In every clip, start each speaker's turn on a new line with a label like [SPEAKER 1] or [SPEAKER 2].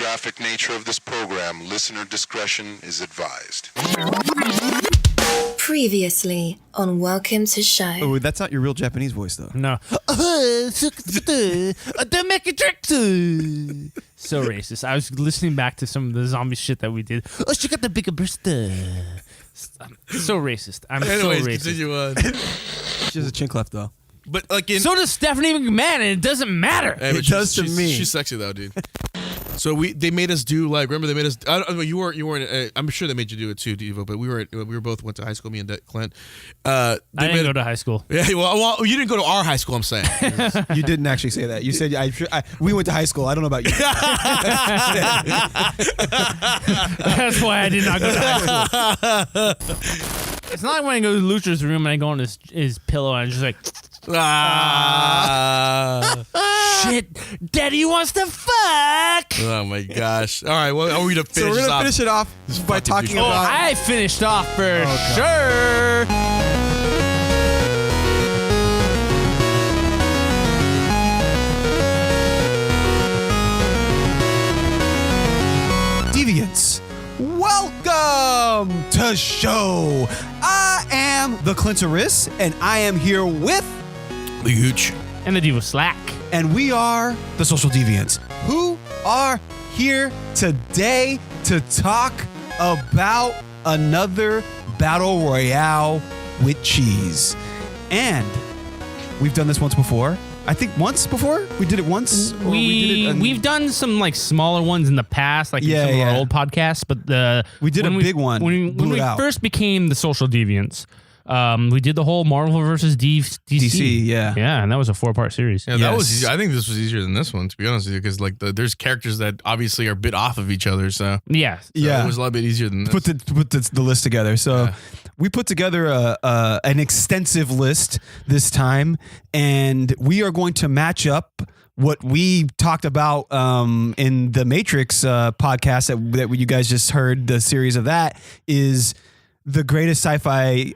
[SPEAKER 1] graphic nature of this program, listener discretion is advised.
[SPEAKER 2] Previously on Welcome to Show.
[SPEAKER 3] Oh, that's not your real Japanese voice, though.
[SPEAKER 4] No. So racist. I was listening back to some of the zombie shit that we did. Oh, she got the bigger breast. So racist. I'm
[SPEAKER 5] Anyways,
[SPEAKER 4] so racist.
[SPEAKER 5] continue on.
[SPEAKER 3] She has a chin cleft, though.
[SPEAKER 5] But like in
[SPEAKER 4] So does Stephanie McMahon, and it doesn't matter.
[SPEAKER 5] Hey, but
[SPEAKER 3] It does to me.
[SPEAKER 5] She's sexy though, dude. So they made us do like remember they made us. I don't know, you weren't. I'm sure they made you do it too, Devo. But we were both went to high school. Me and Clint.
[SPEAKER 4] I didn't go to high school.
[SPEAKER 5] Yeah, well, you didn't go to our high school. I'm saying
[SPEAKER 3] You didn't actually say that. You said we went to high school. I don't know about you.
[SPEAKER 4] That's why I did not go to high school. It's not like when I go to Lucha's room and I go on his pillow and I'm just like, shit, Daddy wants to fuck.
[SPEAKER 5] Oh my gosh! All right, well, are we gonna finish?
[SPEAKER 3] So we're
[SPEAKER 5] this
[SPEAKER 3] gonna
[SPEAKER 5] off?
[SPEAKER 3] finish it off by talking
[SPEAKER 4] Oh,
[SPEAKER 3] about.
[SPEAKER 4] I finished off for sure.
[SPEAKER 3] Deviants. Welcome to show. I am the Clintoris, and I am here with,
[SPEAKER 5] The Hooch.
[SPEAKER 4] And the Diva Slack.
[SPEAKER 3] and we are the Social Deviants, who are here today to talk about another Battle Royale with Cheese. And we've done this once before. I think once before? We did it once? Or
[SPEAKER 4] We've done some like smaller ones in the past, like in some of our old podcasts, but
[SPEAKER 3] We did a big one.
[SPEAKER 4] When
[SPEAKER 3] Blew
[SPEAKER 4] we
[SPEAKER 3] it out.
[SPEAKER 4] first became the Social Deviants, we did the whole Marvel versus DC.
[SPEAKER 3] DC, yeah.
[SPEAKER 4] Yeah, and that was a 4-part series.
[SPEAKER 5] Yeah, that was. I think this was easier than this one, to be honest with you, because like there's characters that obviously are a bit off of each other, so
[SPEAKER 4] Yeah.
[SPEAKER 3] Yeah.
[SPEAKER 5] it was a lot bit easier than this.
[SPEAKER 3] Put the list together. So
[SPEAKER 5] Yeah.
[SPEAKER 3] we put together an extensive list this time, and we are going to match up what we talked about in the Matrix podcast that you guys just heard. The series of that is the greatest sci-fi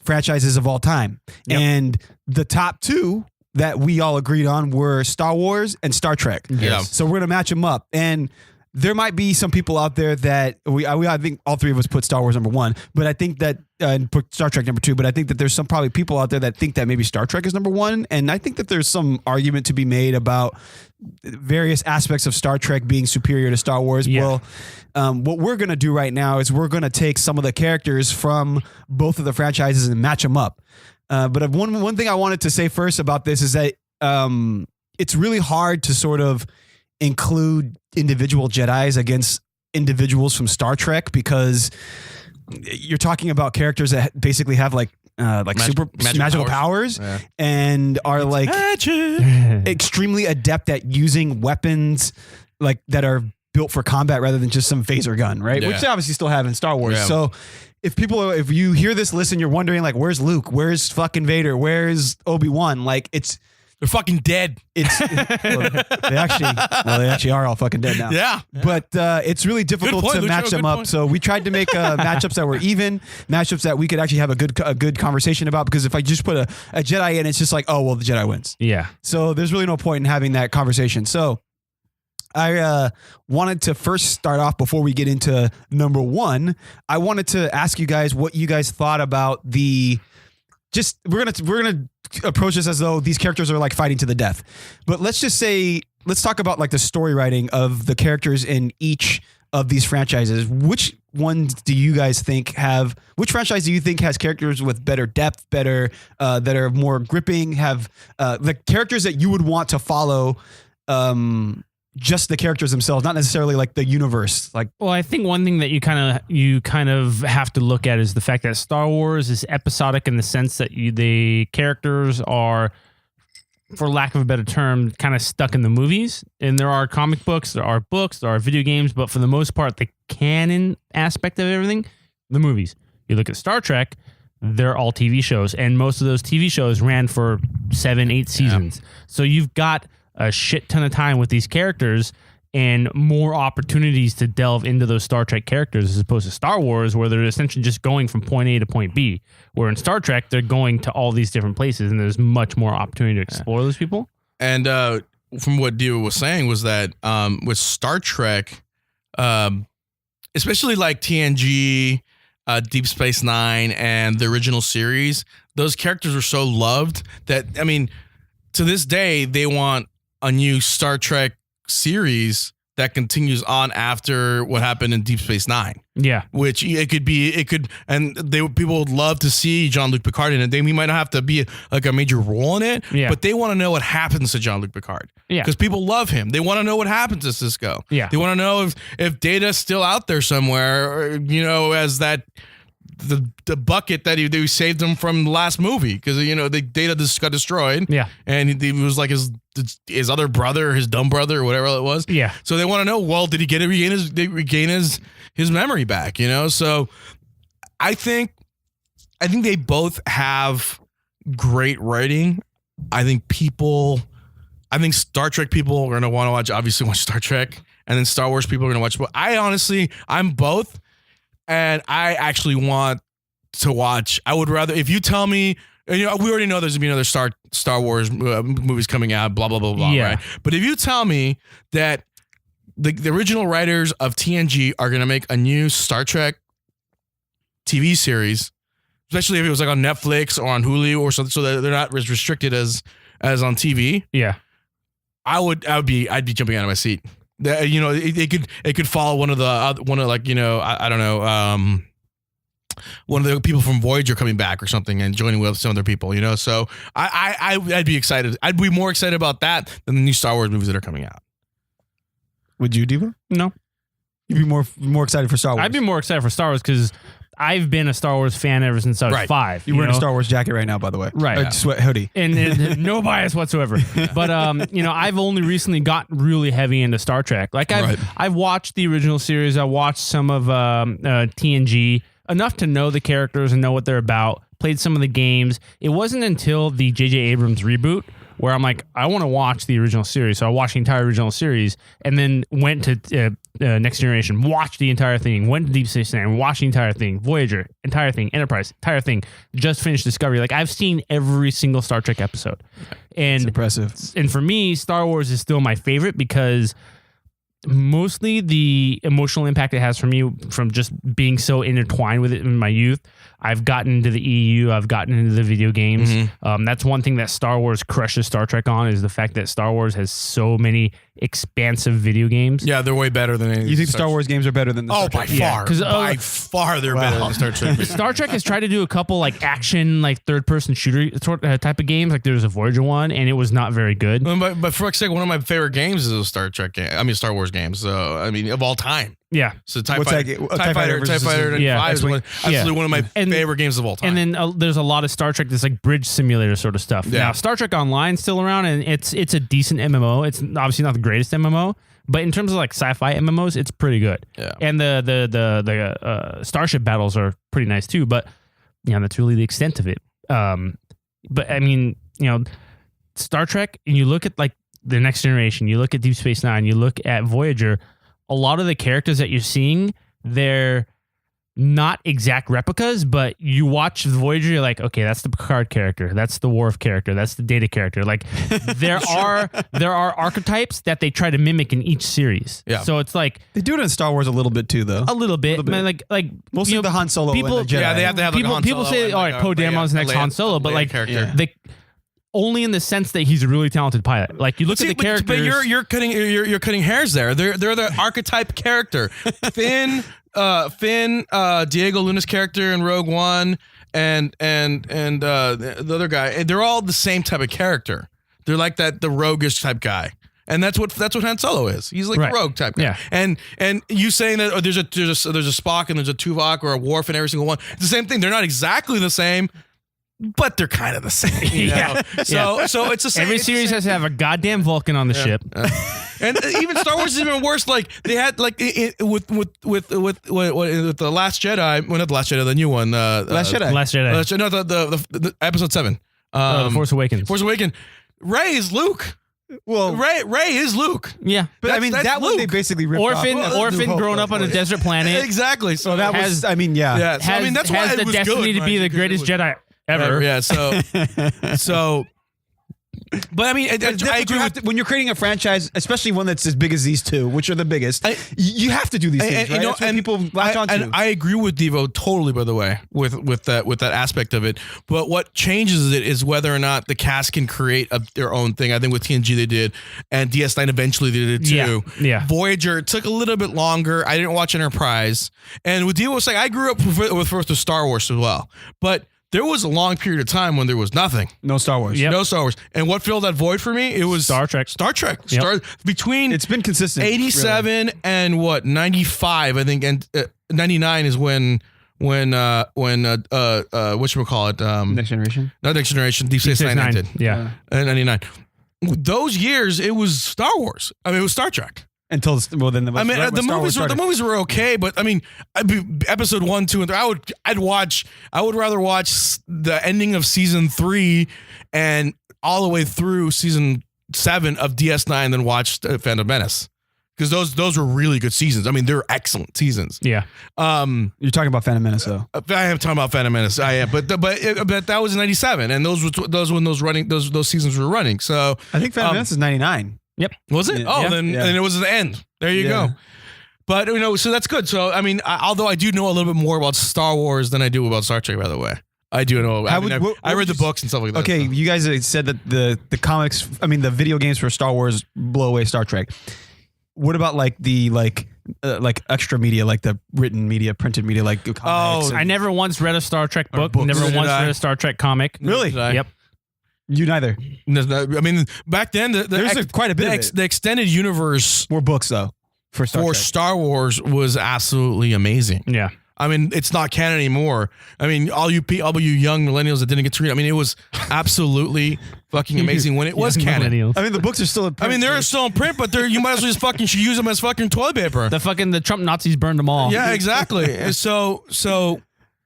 [SPEAKER 3] franchises of all time.
[SPEAKER 4] Yep.
[SPEAKER 3] And the top two that we all agreed on were Star Wars and Star Trek.
[SPEAKER 5] Yeah.
[SPEAKER 3] So we're going to match them up. And there might be some people out there that I think all three of us put Star Wars number one, but I think that and put Star Trek number two. But I think that there's some probably people out there that think that maybe Star Trek is number one, and I think that there's some argument to be made about various aspects of Star Trek being superior to Star Wars.
[SPEAKER 4] Yeah.
[SPEAKER 3] Well, what we're gonna do right now is we're gonna take some of the characters from both of the franchises and match them up. But one thing I wanted to say first about this is that it's really hard to sort of include individual Jedis against individuals from Star Trek, because you're talking about characters that basically have like magical powers
[SPEAKER 5] Yeah.
[SPEAKER 3] and are like extremely adept at using weapons like that are built for combat rather than just some phaser gun, right?
[SPEAKER 5] Yeah.
[SPEAKER 3] Which they obviously still have in Star Wars.
[SPEAKER 5] Yeah.
[SPEAKER 3] So if you hear this list and you're wondering like, where's Luke? Where's fucking Vader? Where's Obi-Wan? Like
[SPEAKER 5] They're fucking dead.
[SPEAKER 3] they actually are all fucking dead now.
[SPEAKER 5] Yeah.
[SPEAKER 3] But it's really difficult
[SPEAKER 5] point,
[SPEAKER 3] to
[SPEAKER 5] Lucho,
[SPEAKER 3] match them
[SPEAKER 5] good
[SPEAKER 3] up.
[SPEAKER 5] point.
[SPEAKER 3] So we tried to make matchups that were even, matchups that we could actually have a good conversation about. Because if I just put a Jedi in, it's just like, oh well, the Jedi wins.
[SPEAKER 4] Yeah.
[SPEAKER 3] So there's really no point in having that conversation. So I wanted to first start off before we get into number one. I wanted to ask you guys what you guys thought about we're gonna approach this as though these characters are like fighting to the death. But let's talk about like the story writing of the characters in each of these franchises. Which franchise do you think has characters with better depth, better that are more gripping, have the characters that you would want to follow, just the characters themselves, not necessarily like the universe. Like,
[SPEAKER 4] Well, I think one thing that you kind of have to look at is the fact that Star Wars is episodic in the sense that the characters are, for lack of a better term, kind of stuck in the movies. And there are comic books, there are video games, but for the most part, the canon aspect of everything, the movies. You look at Star Trek, they're all TV shows, and most of those TV shows ran for 7-8 seasons. So you've got a shit ton of time with these characters and more opportunities to delve into those Star Trek characters as opposed to Star Wars, where they're essentially just going from point A to point B. Where in Star Trek, they're going to all these different places and there's much more opportunity to explore those people.
[SPEAKER 5] And from what Dio was saying was that with Star Trek, especially like TNG, Deep Space Nine, and the original series, those characters were so loved that, I mean, to this day, they want a new Star Trek series that continues on after what happened in Deep Space Nine.
[SPEAKER 4] Yeah.
[SPEAKER 5] Which and people would love to see Jean-Luc Picard in it. He might not have to be like a major role in it, but they want to know what happens to Jean-Luc Picard. Yeah. Because people love him. They want to know what happens to Sisko. Yeah. They want to know if Data's still out there somewhere, or, you know, as that the bucket that he saved him from the last movie, because, you know, the Data just got destroyed. Yeah. And he was like his other brother, his dumb brother, or whatever it was. Yeah. So they want to know, well, did he regain his memory back, you know? So I think they both have great writing. I think Star Trek people are going to want to watch Star Trek, and then Star Wars people are going to watch. But I'm both. And I actually want to watch. I would rather, if you tell me, you know, we already know there's gonna be another Star Wars movies coming out, blah blah blah blah. Yeah. Right? But if you tell me that the original writers of TNG are gonna make a new Star Trek TV series, especially if it was like on Netflix or on Hulu or something, so that they're not as restricted as on TV. Yeah, I'd be jumping out of my seat. You know, it could follow one of like, you know, I don't know, one of the people from Voyager coming back or something and joining with some other people, you know. So I'd be excited. I'd be more excited about that than the new Star Wars movies that are coming out.
[SPEAKER 3] Would you, Diva?
[SPEAKER 4] No.
[SPEAKER 3] You'd be more excited for Star Wars.
[SPEAKER 4] I'd be more excited for Star Wars because I've been a Star Wars fan ever since I was 5.
[SPEAKER 3] You're wearing a Star Wars jacket right now, by the way.
[SPEAKER 4] Right.
[SPEAKER 3] Sweat hoodie.
[SPEAKER 4] And no bias whatsoever. But, you know, I've only recently got really heavy into Star Trek. Like, I've watched the original series. I watched some of TNG, enough to know the characters and know what they're about. Played some of the games. It wasn't until the J.J. Abrams reboot where I'm like, I want to watch the original series. So I watched the entire original series and then went to Next Generation, watched the entire thing, went to Deep Space Nine, watched the entire thing, Voyager, entire thing, Enterprise, entire thing, just finished Discovery. Like, I've seen every single Star Trek episode. And,
[SPEAKER 3] it's impressive.
[SPEAKER 4] And for me, Star Wars is still my favorite because mostly the emotional impact it has for me from just being so intertwined with it in my youth. I've gotten into the EU. I've gotten into the video games. Mm-hmm. That's one thing that Star Wars crushes Star Trek on, is the fact that Star Wars has so many expansive video games.
[SPEAKER 5] Yeah, they're way better than anything.
[SPEAKER 3] You think Star Wars games are better than the Star Trek?
[SPEAKER 5] By far they're better than Star Trek.
[SPEAKER 4] Star Trek has tried to do a couple like action, like third-person shooter type of games. Like there's a Voyager one, and it was not very good.
[SPEAKER 5] But for fuck's sake, one of my favorite games is a Star Trek game. I mean, Star Wars games. So I mean, of all time.
[SPEAKER 4] Yeah.
[SPEAKER 5] So TIE Fighter 95 is absolutely one of my favorite games of all time.
[SPEAKER 4] And then there's a lot of Star Trek that's like bridge simulator sort of stuff. Yeah. Now, Star Trek Online's still around, and it's a decent MMO. It's obviously not the greatest MMO, but in terms of like sci-fi MMOs, it's pretty good. Yeah. And the starship battles are pretty nice too, but you know, that's really the extent of it. But I mean, you know, Star Trek, and you look at like the Next Generation, you look at Deep Space Nine, you look at Voyager, a lot of the characters that you're seeing, they're not exact replicas, but you watch Voyager, you're like, okay, that's the Picard character, that's the Worf character, that's the Data character. Like there are archetypes that they try to mimic in each series. Yeah. So it's like
[SPEAKER 3] they do it in Star Wars a little bit too, though.
[SPEAKER 4] A little bit. Man, like
[SPEAKER 3] mostly, you know, the Han Solo. People, and the Jedi.
[SPEAKER 5] Yeah, they have to have
[SPEAKER 4] people.
[SPEAKER 5] Like
[SPEAKER 4] people say, all right, Poe Dameron's next Han Solo, but like they. Only in the sense that he's a really talented pilot. Like you look at the characters,
[SPEAKER 5] but you're cutting hairs there. They're the archetype character. Finn, Diego Luna's character in Rogue One, and the other guy. They're all the same type of character. They're like the roguish type guy. And that's what Han Solo is. He's like a rogue type guy. Yeah. And you saying that there's a Spock and there's a Tuvok or a Worf in every single one. It's the same thing. They're not exactly the same, but they're kind of the same. You know? So it's the same.
[SPEAKER 4] Every series has to have a goddamn Vulcan on the ship.
[SPEAKER 5] And even Star Wars is even worse. Like they had like with the Last Jedi. Well, not the Last Jedi, the new one.
[SPEAKER 3] Last Jedi.
[SPEAKER 5] No, the episode 7.
[SPEAKER 4] The Force Awakens.
[SPEAKER 5] Force Awakens. Rey is Luke. Well, Rey is Luke.
[SPEAKER 4] Yeah,
[SPEAKER 3] but I mean that one they basically ripped
[SPEAKER 4] orphan growing up on a desert planet.
[SPEAKER 5] Exactly.
[SPEAKER 3] So that was. I mean, yeah.
[SPEAKER 5] Yeah. So, I mean, that's why
[SPEAKER 4] has
[SPEAKER 5] it
[SPEAKER 4] the
[SPEAKER 5] was
[SPEAKER 4] destiny
[SPEAKER 5] good,
[SPEAKER 4] to be the greatest Jedi ever.
[SPEAKER 5] Yeah. So But I mean, I agree with.
[SPEAKER 3] when you're creating a franchise, especially one that's as big as these two, which are the biggest, you have to do these things, right? That's what people latch onto.
[SPEAKER 5] And I agree with Devo totally, by the way, with that aspect of it. But what changes it is whether or not the cast can create their own thing. I think with TNG they did, and DS9 eventually did it too.
[SPEAKER 4] Yeah.
[SPEAKER 5] Voyager took a little bit longer. I didn't watch Enterprise, and with Devo, it's like I grew up with Star Wars as well, but there was a long period of time when there was nothing.
[SPEAKER 3] No Star Wars.
[SPEAKER 4] Yep.
[SPEAKER 5] No Star Wars. And what filled that void for me? It was
[SPEAKER 4] Star Trek.
[SPEAKER 5] Yep. Between
[SPEAKER 3] It's been consistent.
[SPEAKER 5] 87 and 95, I think, and 99 is when whatchamacallit,
[SPEAKER 3] Next Generation.
[SPEAKER 5] not Next Generation, Deep Space Nine ended.
[SPEAKER 4] Yeah.
[SPEAKER 5] And 99. Those years, it was Star Wars. I mean, it was Star Trek.
[SPEAKER 3] Until then,
[SPEAKER 5] I mean, the movies were okay, but I mean, episode 1, 2, and 3. I would rather watch the ending of season 3 and all the way through season 7 of DS9 than watch Phantom Menace, because those were really good seasons. I mean, they're excellent seasons.
[SPEAKER 4] Yeah.
[SPEAKER 3] You're talking about Phantom Menace, though.
[SPEAKER 5] I am talking about Phantom Menace. I am, but that was 97, and those when those seasons were running. So
[SPEAKER 3] I think Phantom Menace is 99.
[SPEAKER 5] was it?
[SPEAKER 3] Yeah.
[SPEAKER 5] Oh,
[SPEAKER 3] Yeah.
[SPEAKER 5] then
[SPEAKER 3] Yeah.
[SPEAKER 5] and it was the end. There you
[SPEAKER 3] Yeah.
[SPEAKER 5] go. But so that's good. So I mean, although I do know a little bit more about Star Wars than I do about Star Trek, by the way, I do know. I read the books and stuff like that.
[SPEAKER 3] Okay, you guys said that the comics, I mean, the video games for Star Wars blow away Star Trek. What about like the extra media, like the written media, printed media, like comics?
[SPEAKER 4] I never once read a Star Trek book.
[SPEAKER 3] books.
[SPEAKER 4] Never
[SPEAKER 5] Neither
[SPEAKER 4] once
[SPEAKER 5] did I.
[SPEAKER 4] read a Star Trek comic.
[SPEAKER 3] Really?
[SPEAKER 4] Yep.
[SPEAKER 3] You neither.
[SPEAKER 5] I mean, back then
[SPEAKER 3] Quite a bit of it.
[SPEAKER 5] the extended universe
[SPEAKER 3] More books though for Star Trek.
[SPEAKER 5] Star Wars was absolutely amazing.
[SPEAKER 4] Yeah.
[SPEAKER 5] I mean, it's not canon anymore. I mean, all you young millennials that didn't get to read, I mean, it was absolutely fucking amazing when it was canon.
[SPEAKER 4] Millennials.
[SPEAKER 3] I mean, the books are still in print.
[SPEAKER 5] I mean, they're still in print, but you might as well just should use them as fucking toilet paper.
[SPEAKER 4] The Trump Nazis burned them all.
[SPEAKER 5] Yeah, exactly. And so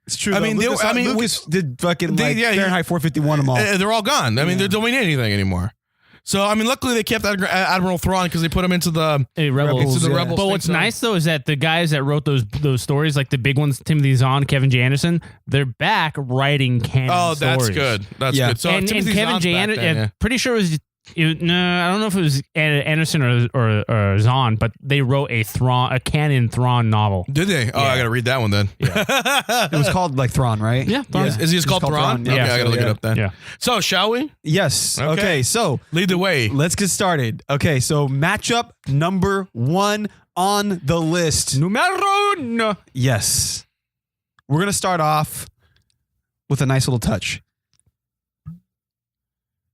[SPEAKER 3] it's true.
[SPEAKER 5] I
[SPEAKER 3] though.
[SPEAKER 5] mean,
[SPEAKER 3] Lucas did fucking Fahrenheit 451 them all.
[SPEAKER 5] they're all gone. I mean, they don't mean anything anymore. So I mean, luckily they kept Admiral Thrawn because they put him into the
[SPEAKER 4] Rebels.
[SPEAKER 5] into the
[SPEAKER 3] yeah.
[SPEAKER 5] Rebels.
[SPEAKER 4] But
[SPEAKER 5] thing,
[SPEAKER 4] what's
[SPEAKER 5] so-
[SPEAKER 4] nice though is that the guys that wrote those stories, like the big ones, Timothy Zahn, Kevin J. Anderson, they're back writing canon
[SPEAKER 5] Oh, that's
[SPEAKER 4] stories.
[SPEAKER 5] good. That's
[SPEAKER 3] Yeah.
[SPEAKER 5] good. So
[SPEAKER 4] and
[SPEAKER 5] Timothy
[SPEAKER 4] Kevin
[SPEAKER 5] Zahn's
[SPEAKER 4] J.
[SPEAKER 5] back
[SPEAKER 4] Anderson,
[SPEAKER 5] then, yeah.
[SPEAKER 4] pretty sure it was. No, I don't know if it was Anderson or Zahn, but they wrote a canon Thrawn novel.
[SPEAKER 5] Did they? Oh, I gotta read that one then.
[SPEAKER 3] It was called like Thrawn, right?
[SPEAKER 4] Yeah, Thrawn.
[SPEAKER 5] Is he just called Thrawn?
[SPEAKER 3] Yeah.
[SPEAKER 5] Okay, I gotta look it up then.
[SPEAKER 4] Yeah.
[SPEAKER 5] So shall we
[SPEAKER 3] Yes.
[SPEAKER 5] Okay.
[SPEAKER 3] Okay. So
[SPEAKER 5] lead the way?
[SPEAKER 3] let's get started. Okay. So matchup number 1 on the list.
[SPEAKER 4] Numero uno.
[SPEAKER 3] Yes. We're gonna start off with a nice little touch.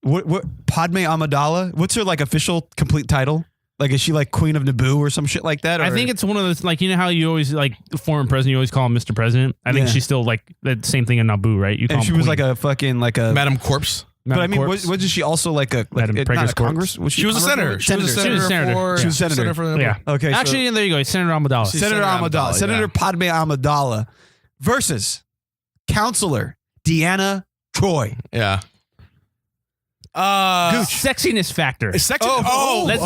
[SPEAKER 3] What Padme Amidala? What's her like official complete title? Like, is she like Queen of Naboo or some shit like that? Or?
[SPEAKER 4] I think it's one of those, like, you know how you always, like, foreign president, you always call him Mr. President? I think
[SPEAKER 3] Yeah.
[SPEAKER 4] she's still, like, the same thing in Naboo, right? You call
[SPEAKER 3] and
[SPEAKER 4] him
[SPEAKER 3] she was
[SPEAKER 4] Queen.
[SPEAKER 3] like a fucking like a.
[SPEAKER 5] Madam Corpse.
[SPEAKER 3] But I mean,
[SPEAKER 4] Corpse.
[SPEAKER 3] wasn't she also like a
[SPEAKER 4] Madam
[SPEAKER 3] not
[SPEAKER 4] Prager's
[SPEAKER 3] a Congress?
[SPEAKER 5] She was a senator. She was a
[SPEAKER 3] Senator.
[SPEAKER 4] She was a senator.
[SPEAKER 3] She was a senator.
[SPEAKER 5] for the
[SPEAKER 4] Yeah.
[SPEAKER 3] Okay. so-
[SPEAKER 4] Actually, there you go. Senator Amidala.
[SPEAKER 5] She's
[SPEAKER 3] Senator
[SPEAKER 5] Senator
[SPEAKER 3] Amidala.
[SPEAKER 5] Amidala,
[SPEAKER 3] Senator
[SPEAKER 5] yeah.
[SPEAKER 3] Padme Amidala versus Counselor Deanna Troi.
[SPEAKER 5] Yeah.
[SPEAKER 4] Sexiness factor.
[SPEAKER 5] Section. Oh,
[SPEAKER 4] Let's-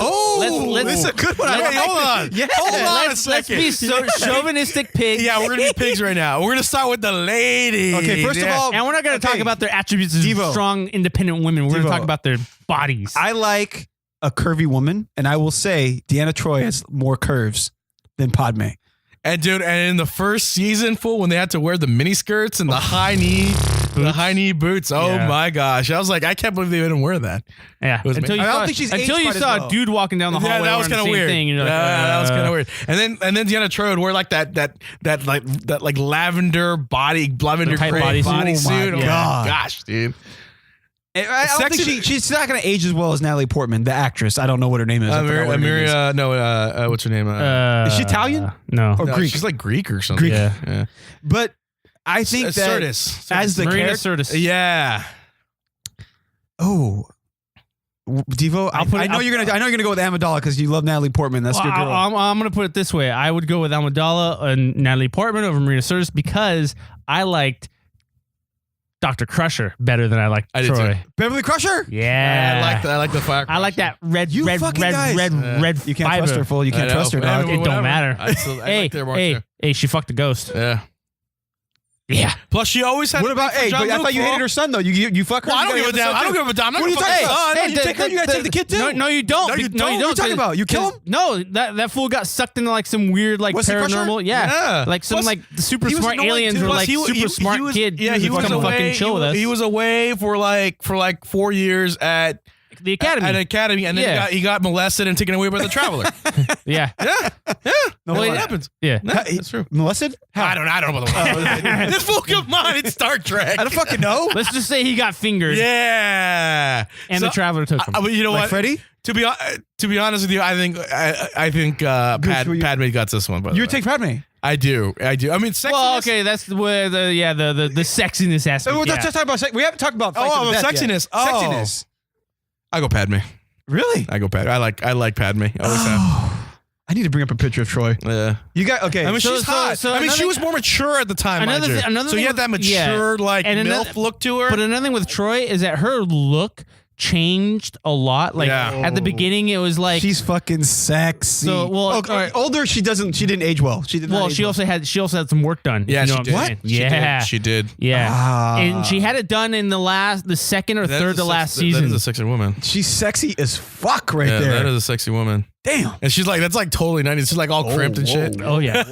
[SPEAKER 3] this is a good one.
[SPEAKER 5] Wait, hold on.
[SPEAKER 3] Yeah.
[SPEAKER 5] Hold on a
[SPEAKER 4] Let's
[SPEAKER 5] second.
[SPEAKER 4] be so chauvinistic pigs.
[SPEAKER 5] Yeah, we're gonna be pigs right now. We're gonna start with the ladies.
[SPEAKER 3] Okay, first of all,
[SPEAKER 4] And we're not going to talk about their attributes as
[SPEAKER 3] Devo.
[SPEAKER 4] strong, independent women. We're going to
[SPEAKER 3] Devo.
[SPEAKER 4] talk about their bodies.
[SPEAKER 3] I like a curvy woman, and I will say Deanna Troi has more curves than Padme.
[SPEAKER 5] And dude, and in the first season, fool, when they had to wear the mini skirts and the high knee boots. Oh
[SPEAKER 4] Yeah.
[SPEAKER 5] my gosh! I was like, I can't believe they didn't wear that.
[SPEAKER 4] Yeah.
[SPEAKER 5] was
[SPEAKER 4] Until you
[SPEAKER 3] I don't
[SPEAKER 4] saw,
[SPEAKER 3] think she's
[SPEAKER 4] until
[SPEAKER 3] aged
[SPEAKER 4] you
[SPEAKER 3] quite as
[SPEAKER 4] saw
[SPEAKER 3] well.
[SPEAKER 4] a dude walking down the hallway.
[SPEAKER 5] Yeah, that was
[SPEAKER 4] kind of
[SPEAKER 5] weird.
[SPEAKER 4] Thing, and you're like,
[SPEAKER 5] that was kind of weird. And then Deanna Troi would wear like that like lavender
[SPEAKER 4] tight
[SPEAKER 5] gray
[SPEAKER 4] bodysuit.
[SPEAKER 5] bodysuit.
[SPEAKER 3] Oh my
[SPEAKER 5] Oh my
[SPEAKER 3] God.
[SPEAKER 5] gosh, dude.
[SPEAKER 3] I don't think
[SPEAKER 5] Sexy-
[SPEAKER 3] she's not going to age as well as Natalie Portman, the actress. I don't know what her name is. I forgot what her name is.
[SPEAKER 5] What's her name?
[SPEAKER 3] Is she Italian?
[SPEAKER 4] No.
[SPEAKER 3] Or
[SPEAKER 5] No,
[SPEAKER 3] Greek?
[SPEAKER 5] She's like Greek or something.
[SPEAKER 3] Greek.
[SPEAKER 5] Yeah.
[SPEAKER 3] But I think that
[SPEAKER 5] Sirtis.
[SPEAKER 3] as the
[SPEAKER 4] Marina
[SPEAKER 3] character,
[SPEAKER 4] Sirtis.
[SPEAKER 5] Yeah.
[SPEAKER 3] Devo, I know you're gonna go with Amidala because you love Natalie Portman. That's
[SPEAKER 4] Well,
[SPEAKER 3] your girl.
[SPEAKER 4] I'm going to put it this way. I would go with Amidala and Natalie Portman over Marina Sirtis because I liked Dr. Crusher better than I liked
[SPEAKER 5] I did
[SPEAKER 4] Troy.
[SPEAKER 5] too.
[SPEAKER 3] Beverly Crusher.
[SPEAKER 4] Yeah.
[SPEAKER 5] I like the fire.
[SPEAKER 4] I like that red
[SPEAKER 3] You fucking guys.
[SPEAKER 4] red
[SPEAKER 3] You can't
[SPEAKER 4] fiber.
[SPEAKER 3] trust her, fool. You can't trust her, dog.
[SPEAKER 4] It don't matter.
[SPEAKER 5] I
[SPEAKER 4] Hey,
[SPEAKER 5] like their mark too.
[SPEAKER 4] hey, she fucked the ghost.
[SPEAKER 5] Yeah.
[SPEAKER 4] Yeah.
[SPEAKER 5] Plus, she always had.
[SPEAKER 3] What about? Hey, but I thought you hated her son though. You fuck her.
[SPEAKER 5] Well, I
[SPEAKER 3] You
[SPEAKER 5] don't
[SPEAKER 3] gotta
[SPEAKER 5] give a
[SPEAKER 3] have
[SPEAKER 5] damn.
[SPEAKER 3] the
[SPEAKER 5] I
[SPEAKER 3] son,
[SPEAKER 5] don't give a damn. I'm not
[SPEAKER 3] What are you
[SPEAKER 5] gonna
[SPEAKER 3] talking
[SPEAKER 5] fuck
[SPEAKER 3] about?
[SPEAKER 5] son.
[SPEAKER 3] You take her. You gotta take the kid too.
[SPEAKER 4] No, you don't.
[SPEAKER 5] No, you don't.
[SPEAKER 4] No, you
[SPEAKER 3] What are you
[SPEAKER 4] don't.
[SPEAKER 3] talking about? You kill him?
[SPEAKER 4] No, that fool got sucked into like some weird like
[SPEAKER 3] Was he crusher?
[SPEAKER 4] paranormal.
[SPEAKER 5] Yeah.
[SPEAKER 4] Like some
[SPEAKER 5] Plus,
[SPEAKER 4] like the super
[SPEAKER 3] he was
[SPEAKER 4] smart
[SPEAKER 3] annoying,
[SPEAKER 4] aliens
[SPEAKER 3] too.
[SPEAKER 4] were
[SPEAKER 3] Plus,
[SPEAKER 4] like super smart kid.
[SPEAKER 5] Yeah, he was
[SPEAKER 4] come
[SPEAKER 5] away.
[SPEAKER 4] fucking chill with us.
[SPEAKER 5] He was away for like 4 years at
[SPEAKER 4] the academy.
[SPEAKER 5] At an academy, and then he got molested and taken away by the Traveler.
[SPEAKER 4] yeah.
[SPEAKER 3] No,
[SPEAKER 5] Well,
[SPEAKER 3] what
[SPEAKER 5] it happens.
[SPEAKER 4] Yeah.
[SPEAKER 5] That's true.
[SPEAKER 3] Molested?
[SPEAKER 5] I don't know about the This fool, come on, it's Star Trek.
[SPEAKER 3] I don't fucking know.
[SPEAKER 4] Let's just say he got fingered.
[SPEAKER 5] Yeah,
[SPEAKER 4] And the Traveler took him.
[SPEAKER 5] But you know
[SPEAKER 3] Like
[SPEAKER 5] what,
[SPEAKER 3] Freddy?
[SPEAKER 5] To be honest with you, I think Padme got this one.
[SPEAKER 3] You would take Padme.
[SPEAKER 5] I do. I mean, sexiness.
[SPEAKER 4] Well, okay, that's where the sexiness aspect.
[SPEAKER 3] Well,
[SPEAKER 4] yeah.
[SPEAKER 3] let's just talk about sex. We haven't talked about
[SPEAKER 5] sexiness. Oh.
[SPEAKER 3] Sexiness.
[SPEAKER 5] I go Padme.
[SPEAKER 3] Really?
[SPEAKER 5] I go Padme. I like Padme. I always have.
[SPEAKER 3] I need to bring up a picture of Troi.
[SPEAKER 5] Yeah.
[SPEAKER 3] You got okay.
[SPEAKER 5] I mean,
[SPEAKER 4] So-
[SPEAKER 5] she's
[SPEAKER 4] so-
[SPEAKER 5] hot.
[SPEAKER 4] so
[SPEAKER 5] I mean, she
[SPEAKER 4] another-
[SPEAKER 5] was more mature at the time.
[SPEAKER 4] Another
[SPEAKER 5] mind you.
[SPEAKER 4] thi- another
[SPEAKER 5] so
[SPEAKER 4] thing
[SPEAKER 5] you had that
[SPEAKER 4] with-
[SPEAKER 5] mature, like
[SPEAKER 4] And
[SPEAKER 5] MILF
[SPEAKER 4] another-
[SPEAKER 5] look to her.
[SPEAKER 4] But another thing with Troi is that her look changed a lot. Like
[SPEAKER 5] Yeah.
[SPEAKER 4] at the beginning, it was like
[SPEAKER 3] She's fucking sexy.
[SPEAKER 4] So, well, all right.
[SPEAKER 3] older she didn't age well. She did.
[SPEAKER 4] well,
[SPEAKER 3] not age
[SPEAKER 4] she also had some work done.
[SPEAKER 5] yeah,
[SPEAKER 4] if you
[SPEAKER 5] she
[SPEAKER 4] know
[SPEAKER 5] did.
[SPEAKER 4] what I'm saying.
[SPEAKER 5] She
[SPEAKER 4] Yeah,
[SPEAKER 5] did. She did.
[SPEAKER 4] yeah.
[SPEAKER 3] Ah.
[SPEAKER 4] And she had it done in the second or
[SPEAKER 5] That
[SPEAKER 4] third
[SPEAKER 5] is
[SPEAKER 4] to
[SPEAKER 5] a
[SPEAKER 4] last
[SPEAKER 5] That is
[SPEAKER 4] season.
[SPEAKER 5] a sexy woman.
[SPEAKER 3] She's sexy as fuck right
[SPEAKER 5] Yeah,
[SPEAKER 3] there.
[SPEAKER 5] that is a sexy woman.
[SPEAKER 3] Damn.
[SPEAKER 5] And she's like, that's like totally 90s. She's like all crimped and shit.
[SPEAKER 4] Oh yeah.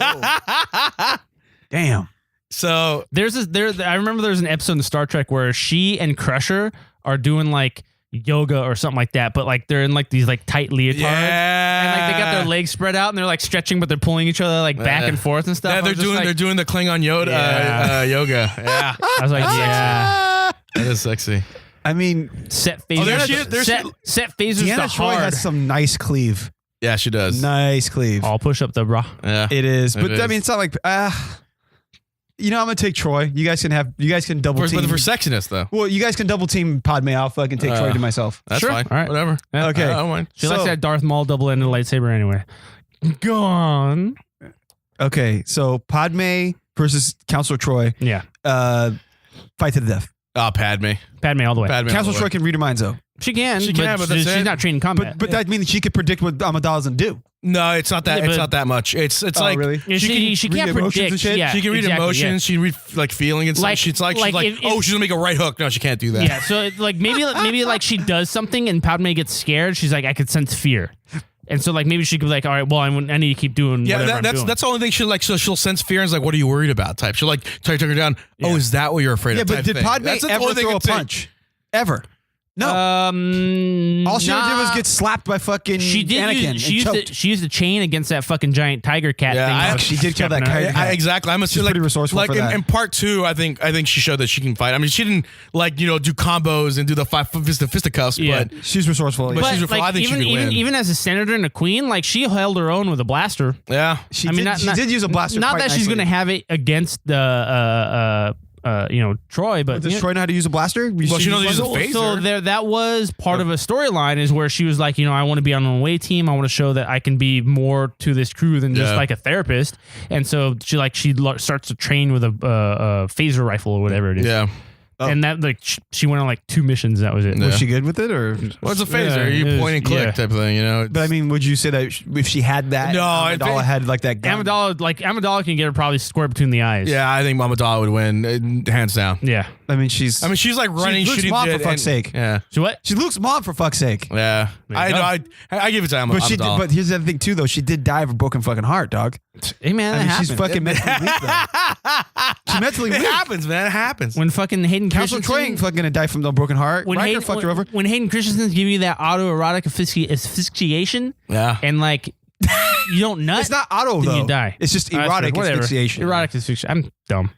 [SPEAKER 3] Damn.
[SPEAKER 5] So
[SPEAKER 4] I remember there's an episode in Star Trek where she and Crusher are doing like yoga or something like that, but like they're in like these like tight leotards.
[SPEAKER 5] yeah,
[SPEAKER 4] And like they got their legs spread out and they're like stretching, but they're pulling each other like back and forth and stuff.
[SPEAKER 5] Yeah,
[SPEAKER 4] I was just like-
[SPEAKER 5] they're doing the Klingon yoga.
[SPEAKER 4] Yeah.
[SPEAKER 5] Yoga. Yeah,
[SPEAKER 4] I was like, yeah.
[SPEAKER 5] that is sexy.
[SPEAKER 3] I mean,
[SPEAKER 4] Set
[SPEAKER 5] Oh,
[SPEAKER 4] phasers. set phasers
[SPEAKER 3] Deanna
[SPEAKER 4] to
[SPEAKER 3] Troi
[SPEAKER 4] hard.
[SPEAKER 3] has some nice cleave.
[SPEAKER 5] Yeah, she does.
[SPEAKER 3] Nice cleave.
[SPEAKER 4] I'll push up the bra.
[SPEAKER 5] Yeah,
[SPEAKER 3] It is, but
[SPEAKER 5] It
[SPEAKER 3] I
[SPEAKER 5] is.
[SPEAKER 3] mean, it's not like I'm gonna take Troi. You guys can double
[SPEAKER 5] but
[SPEAKER 3] team.
[SPEAKER 5] for sexiness though,
[SPEAKER 3] Well, you guys can double team Padme. I'll fucking take Troi to myself.
[SPEAKER 5] that's
[SPEAKER 4] Sure.
[SPEAKER 5] fine.
[SPEAKER 4] All right.
[SPEAKER 5] Whatever.
[SPEAKER 4] Yeah.
[SPEAKER 3] Okay.
[SPEAKER 5] I don't mind.
[SPEAKER 4] She likes that Darth Maul double-ended lightsaber anyway. Gone.
[SPEAKER 3] Okay, so Padme versus Counselor Troi.
[SPEAKER 4] Yeah.
[SPEAKER 3] Fight to the death.
[SPEAKER 5] Padme.
[SPEAKER 4] Padme all the way.
[SPEAKER 5] Padme.
[SPEAKER 3] Counselor Troi can read her minds though.
[SPEAKER 4] She can,
[SPEAKER 5] She can, but that's
[SPEAKER 4] she's
[SPEAKER 5] it.
[SPEAKER 4] not trained in combat.
[SPEAKER 3] But that means she could predict what Amidala doesn't do.
[SPEAKER 5] No, it's not that.
[SPEAKER 4] Yeah,
[SPEAKER 5] it's
[SPEAKER 4] but-
[SPEAKER 5] not that much. It's like
[SPEAKER 3] really?
[SPEAKER 4] Yeah, she
[SPEAKER 3] read
[SPEAKER 4] can't
[SPEAKER 3] emotions
[SPEAKER 4] predict.
[SPEAKER 3] and shit?
[SPEAKER 4] Yeah,
[SPEAKER 5] she can read
[SPEAKER 4] exactly,
[SPEAKER 5] emotions. She can read like feeling and stuff.
[SPEAKER 4] Like-
[SPEAKER 5] she's
[SPEAKER 4] like if-
[SPEAKER 5] oh, she's gonna make a right hook. No, she can't do that.
[SPEAKER 4] Yeah, so it, like maybe like she does something and Padme gets scared. She's like, I could sense fear, and so like maybe she could be like, all right, well, I need to keep doing whatever I'm doing.
[SPEAKER 5] that's the only thing she'll like. So she'll sense fear and is like, "What are you worried about?" Type. She'll like try to take her down. Oh, is that what you're afraid
[SPEAKER 3] Yeah,
[SPEAKER 5] of?
[SPEAKER 3] but
[SPEAKER 5] type
[SPEAKER 3] did
[SPEAKER 5] thing.
[SPEAKER 3] Padme
[SPEAKER 5] That's the
[SPEAKER 3] ever
[SPEAKER 5] only thing
[SPEAKER 3] throw a
[SPEAKER 5] I'd say.
[SPEAKER 3] punch? Ever? No. All she ever did was get slapped by fucking
[SPEAKER 4] She did.
[SPEAKER 3] Anakin
[SPEAKER 4] She
[SPEAKER 3] and choked.
[SPEAKER 4] used the chain against that fucking giant tiger cat.
[SPEAKER 5] Yeah,
[SPEAKER 4] thing.
[SPEAKER 5] I
[SPEAKER 4] that was
[SPEAKER 3] actually did kill that
[SPEAKER 4] jumping
[SPEAKER 3] tiger
[SPEAKER 4] out.
[SPEAKER 3] cat.
[SPEAKER 5] Exactly. I'm
[SPEAKER 3] She's pretty resourceful
[SPEAKER 5] like
[SPEAKER 3] for that.
[SPEAKER 5] in part 2, I think she showed that she can fight. I mean, she didn't like do combos and do the fisticuffs,
[SPEAKER 4] Yeah.
[SPEAKER 5] but
[SPEAKER 3] She's resourceful.
[SPEAKER 5] But
[SPEAKER 3] yeah.
[SPEAKER 5] she's
[SPEAKER 4] But
[SPEAKER 5] I think she
[SPEAKER 4] even
[SPEAKER 5] could win.
[SPEAKER 4] even as a senator and a queen, like she held her own with a blaster.
[SPEAKER 5] yeah.
[SPEAKER 3] She
[SPEAKER 4] I mean,
[SPEAKER 3] did use a blaster.
[SPEAKER 4] Not
[SPEAKER 3] quite
[SPEAKER 4] that she's
[SPEAKER 3] nicely.
[SPEAKER 4] going to have it against the Troi, but
[SPEAKER 3] Does Troi know how to use a blaster?
[SPEAKER 5] Well, she knows how to use a phaser.
[SPEAKER 4] So that was part of a storyline is where she was like, I want to be on an away team. I want to show that I can be more to this crew than just
[SPEAKER 5] Yeah.
[SPEAKER 4] like a therapist. And so she starts to train with a phaser rifle or whatever it is.
[SPEAKER 5] Yeah.
[SPEAKER 4] And that she went on like 2 missions. That was it.
[SPEAKER 5] Yeah.
[SPEAKER 3] Was she good with it, or?
[SPEAKER 5] Well, it's a phaser.
[SPEAKER 4] Yeah,
[SPEAKER 5] You
[SPEAKER 4] it
[SPEAKER 5] point and
[SPEAKER 4] was-
[SPEAKER 5] click
[SPEAKER 4] yeah.
[SPEAKER 5] type of thing,
[SPEAKER 3] But I mean, would you say that if she had that,
[SPEAKER 5] No, I
[SPEAKER 3] Amidala
[SPEAKER 5] think-
[SPEAKER 3] had like that gun?
[SPEAKER 4] Amidala can get her probably square between the eyes.
[SPEAKER 5] yeah, I think Amidala would win, hands down.
[SPEAKER 4] Yeah.
[SPEAKER 3] I mean, she's
[SPEAKER 5] like running,
[SPEAKER 3] Luke's
[SPEAKER 5] shooting
[SPEAKER 3] mom, for
[SPEAKER 5] shit
[SPEAKER 3] fuck's sake.
[SPEAKER 5] Yeah.
[SPEAKER 4] So what?
[SPEAKER 3] She's Luke's mom, for fuck's sake.
[SPEAKER 5] Yeah.
[SPEAKER 4] There you go.
[SPEAKER 5] I give it to Amidala.
[SPEAKER 3] But but here's the other thing too, though. She did die of a broken fucking heart, dog.
[SPEAKER 4] Hey man,
[SPEAKER 3] I
[SPEAKER 4] that
[SPEAKER 3] mean, she's
[SPEAKER 4] happens.
[SPEAKER 3] fucking mentally weak, though. She's mentally
[SPEAKER 5] It
[SPEAKER 3] weak.
[SPEAKER 5] happens, man. It happens.
[SPEAKER 4] When fucking Hayden
[SPEAKER 3] Counselor Troi ain't fucking gonna die from a broken heart.
[SPEAKER 4] when
[SPEAKER 3] Riker
[SPEAKER 4] Hayden,
[SPEAKER 3] fucked her over.
[SPEAKER 4] when Hayden Christensen's giving you that autoerotic asphyxiation
[SPEAKER 5] Yeah.
[SPEAKER 4] and like you don't nut,
[SPEAKER 3] It's not auto
[SPEAKER 4] then
[SPEAKER 3] though.
[SPEAKER 4] you die.
[SPEAKER 3] It's just
[SPEAKER 4] That's
[SPEAKER 3] erotic
[SPEAKER 4] right, whatever.
[SPEAKER 3] asphyxiation.
[SPEAKER 4] Erotic asphyxiation. I'm dumb.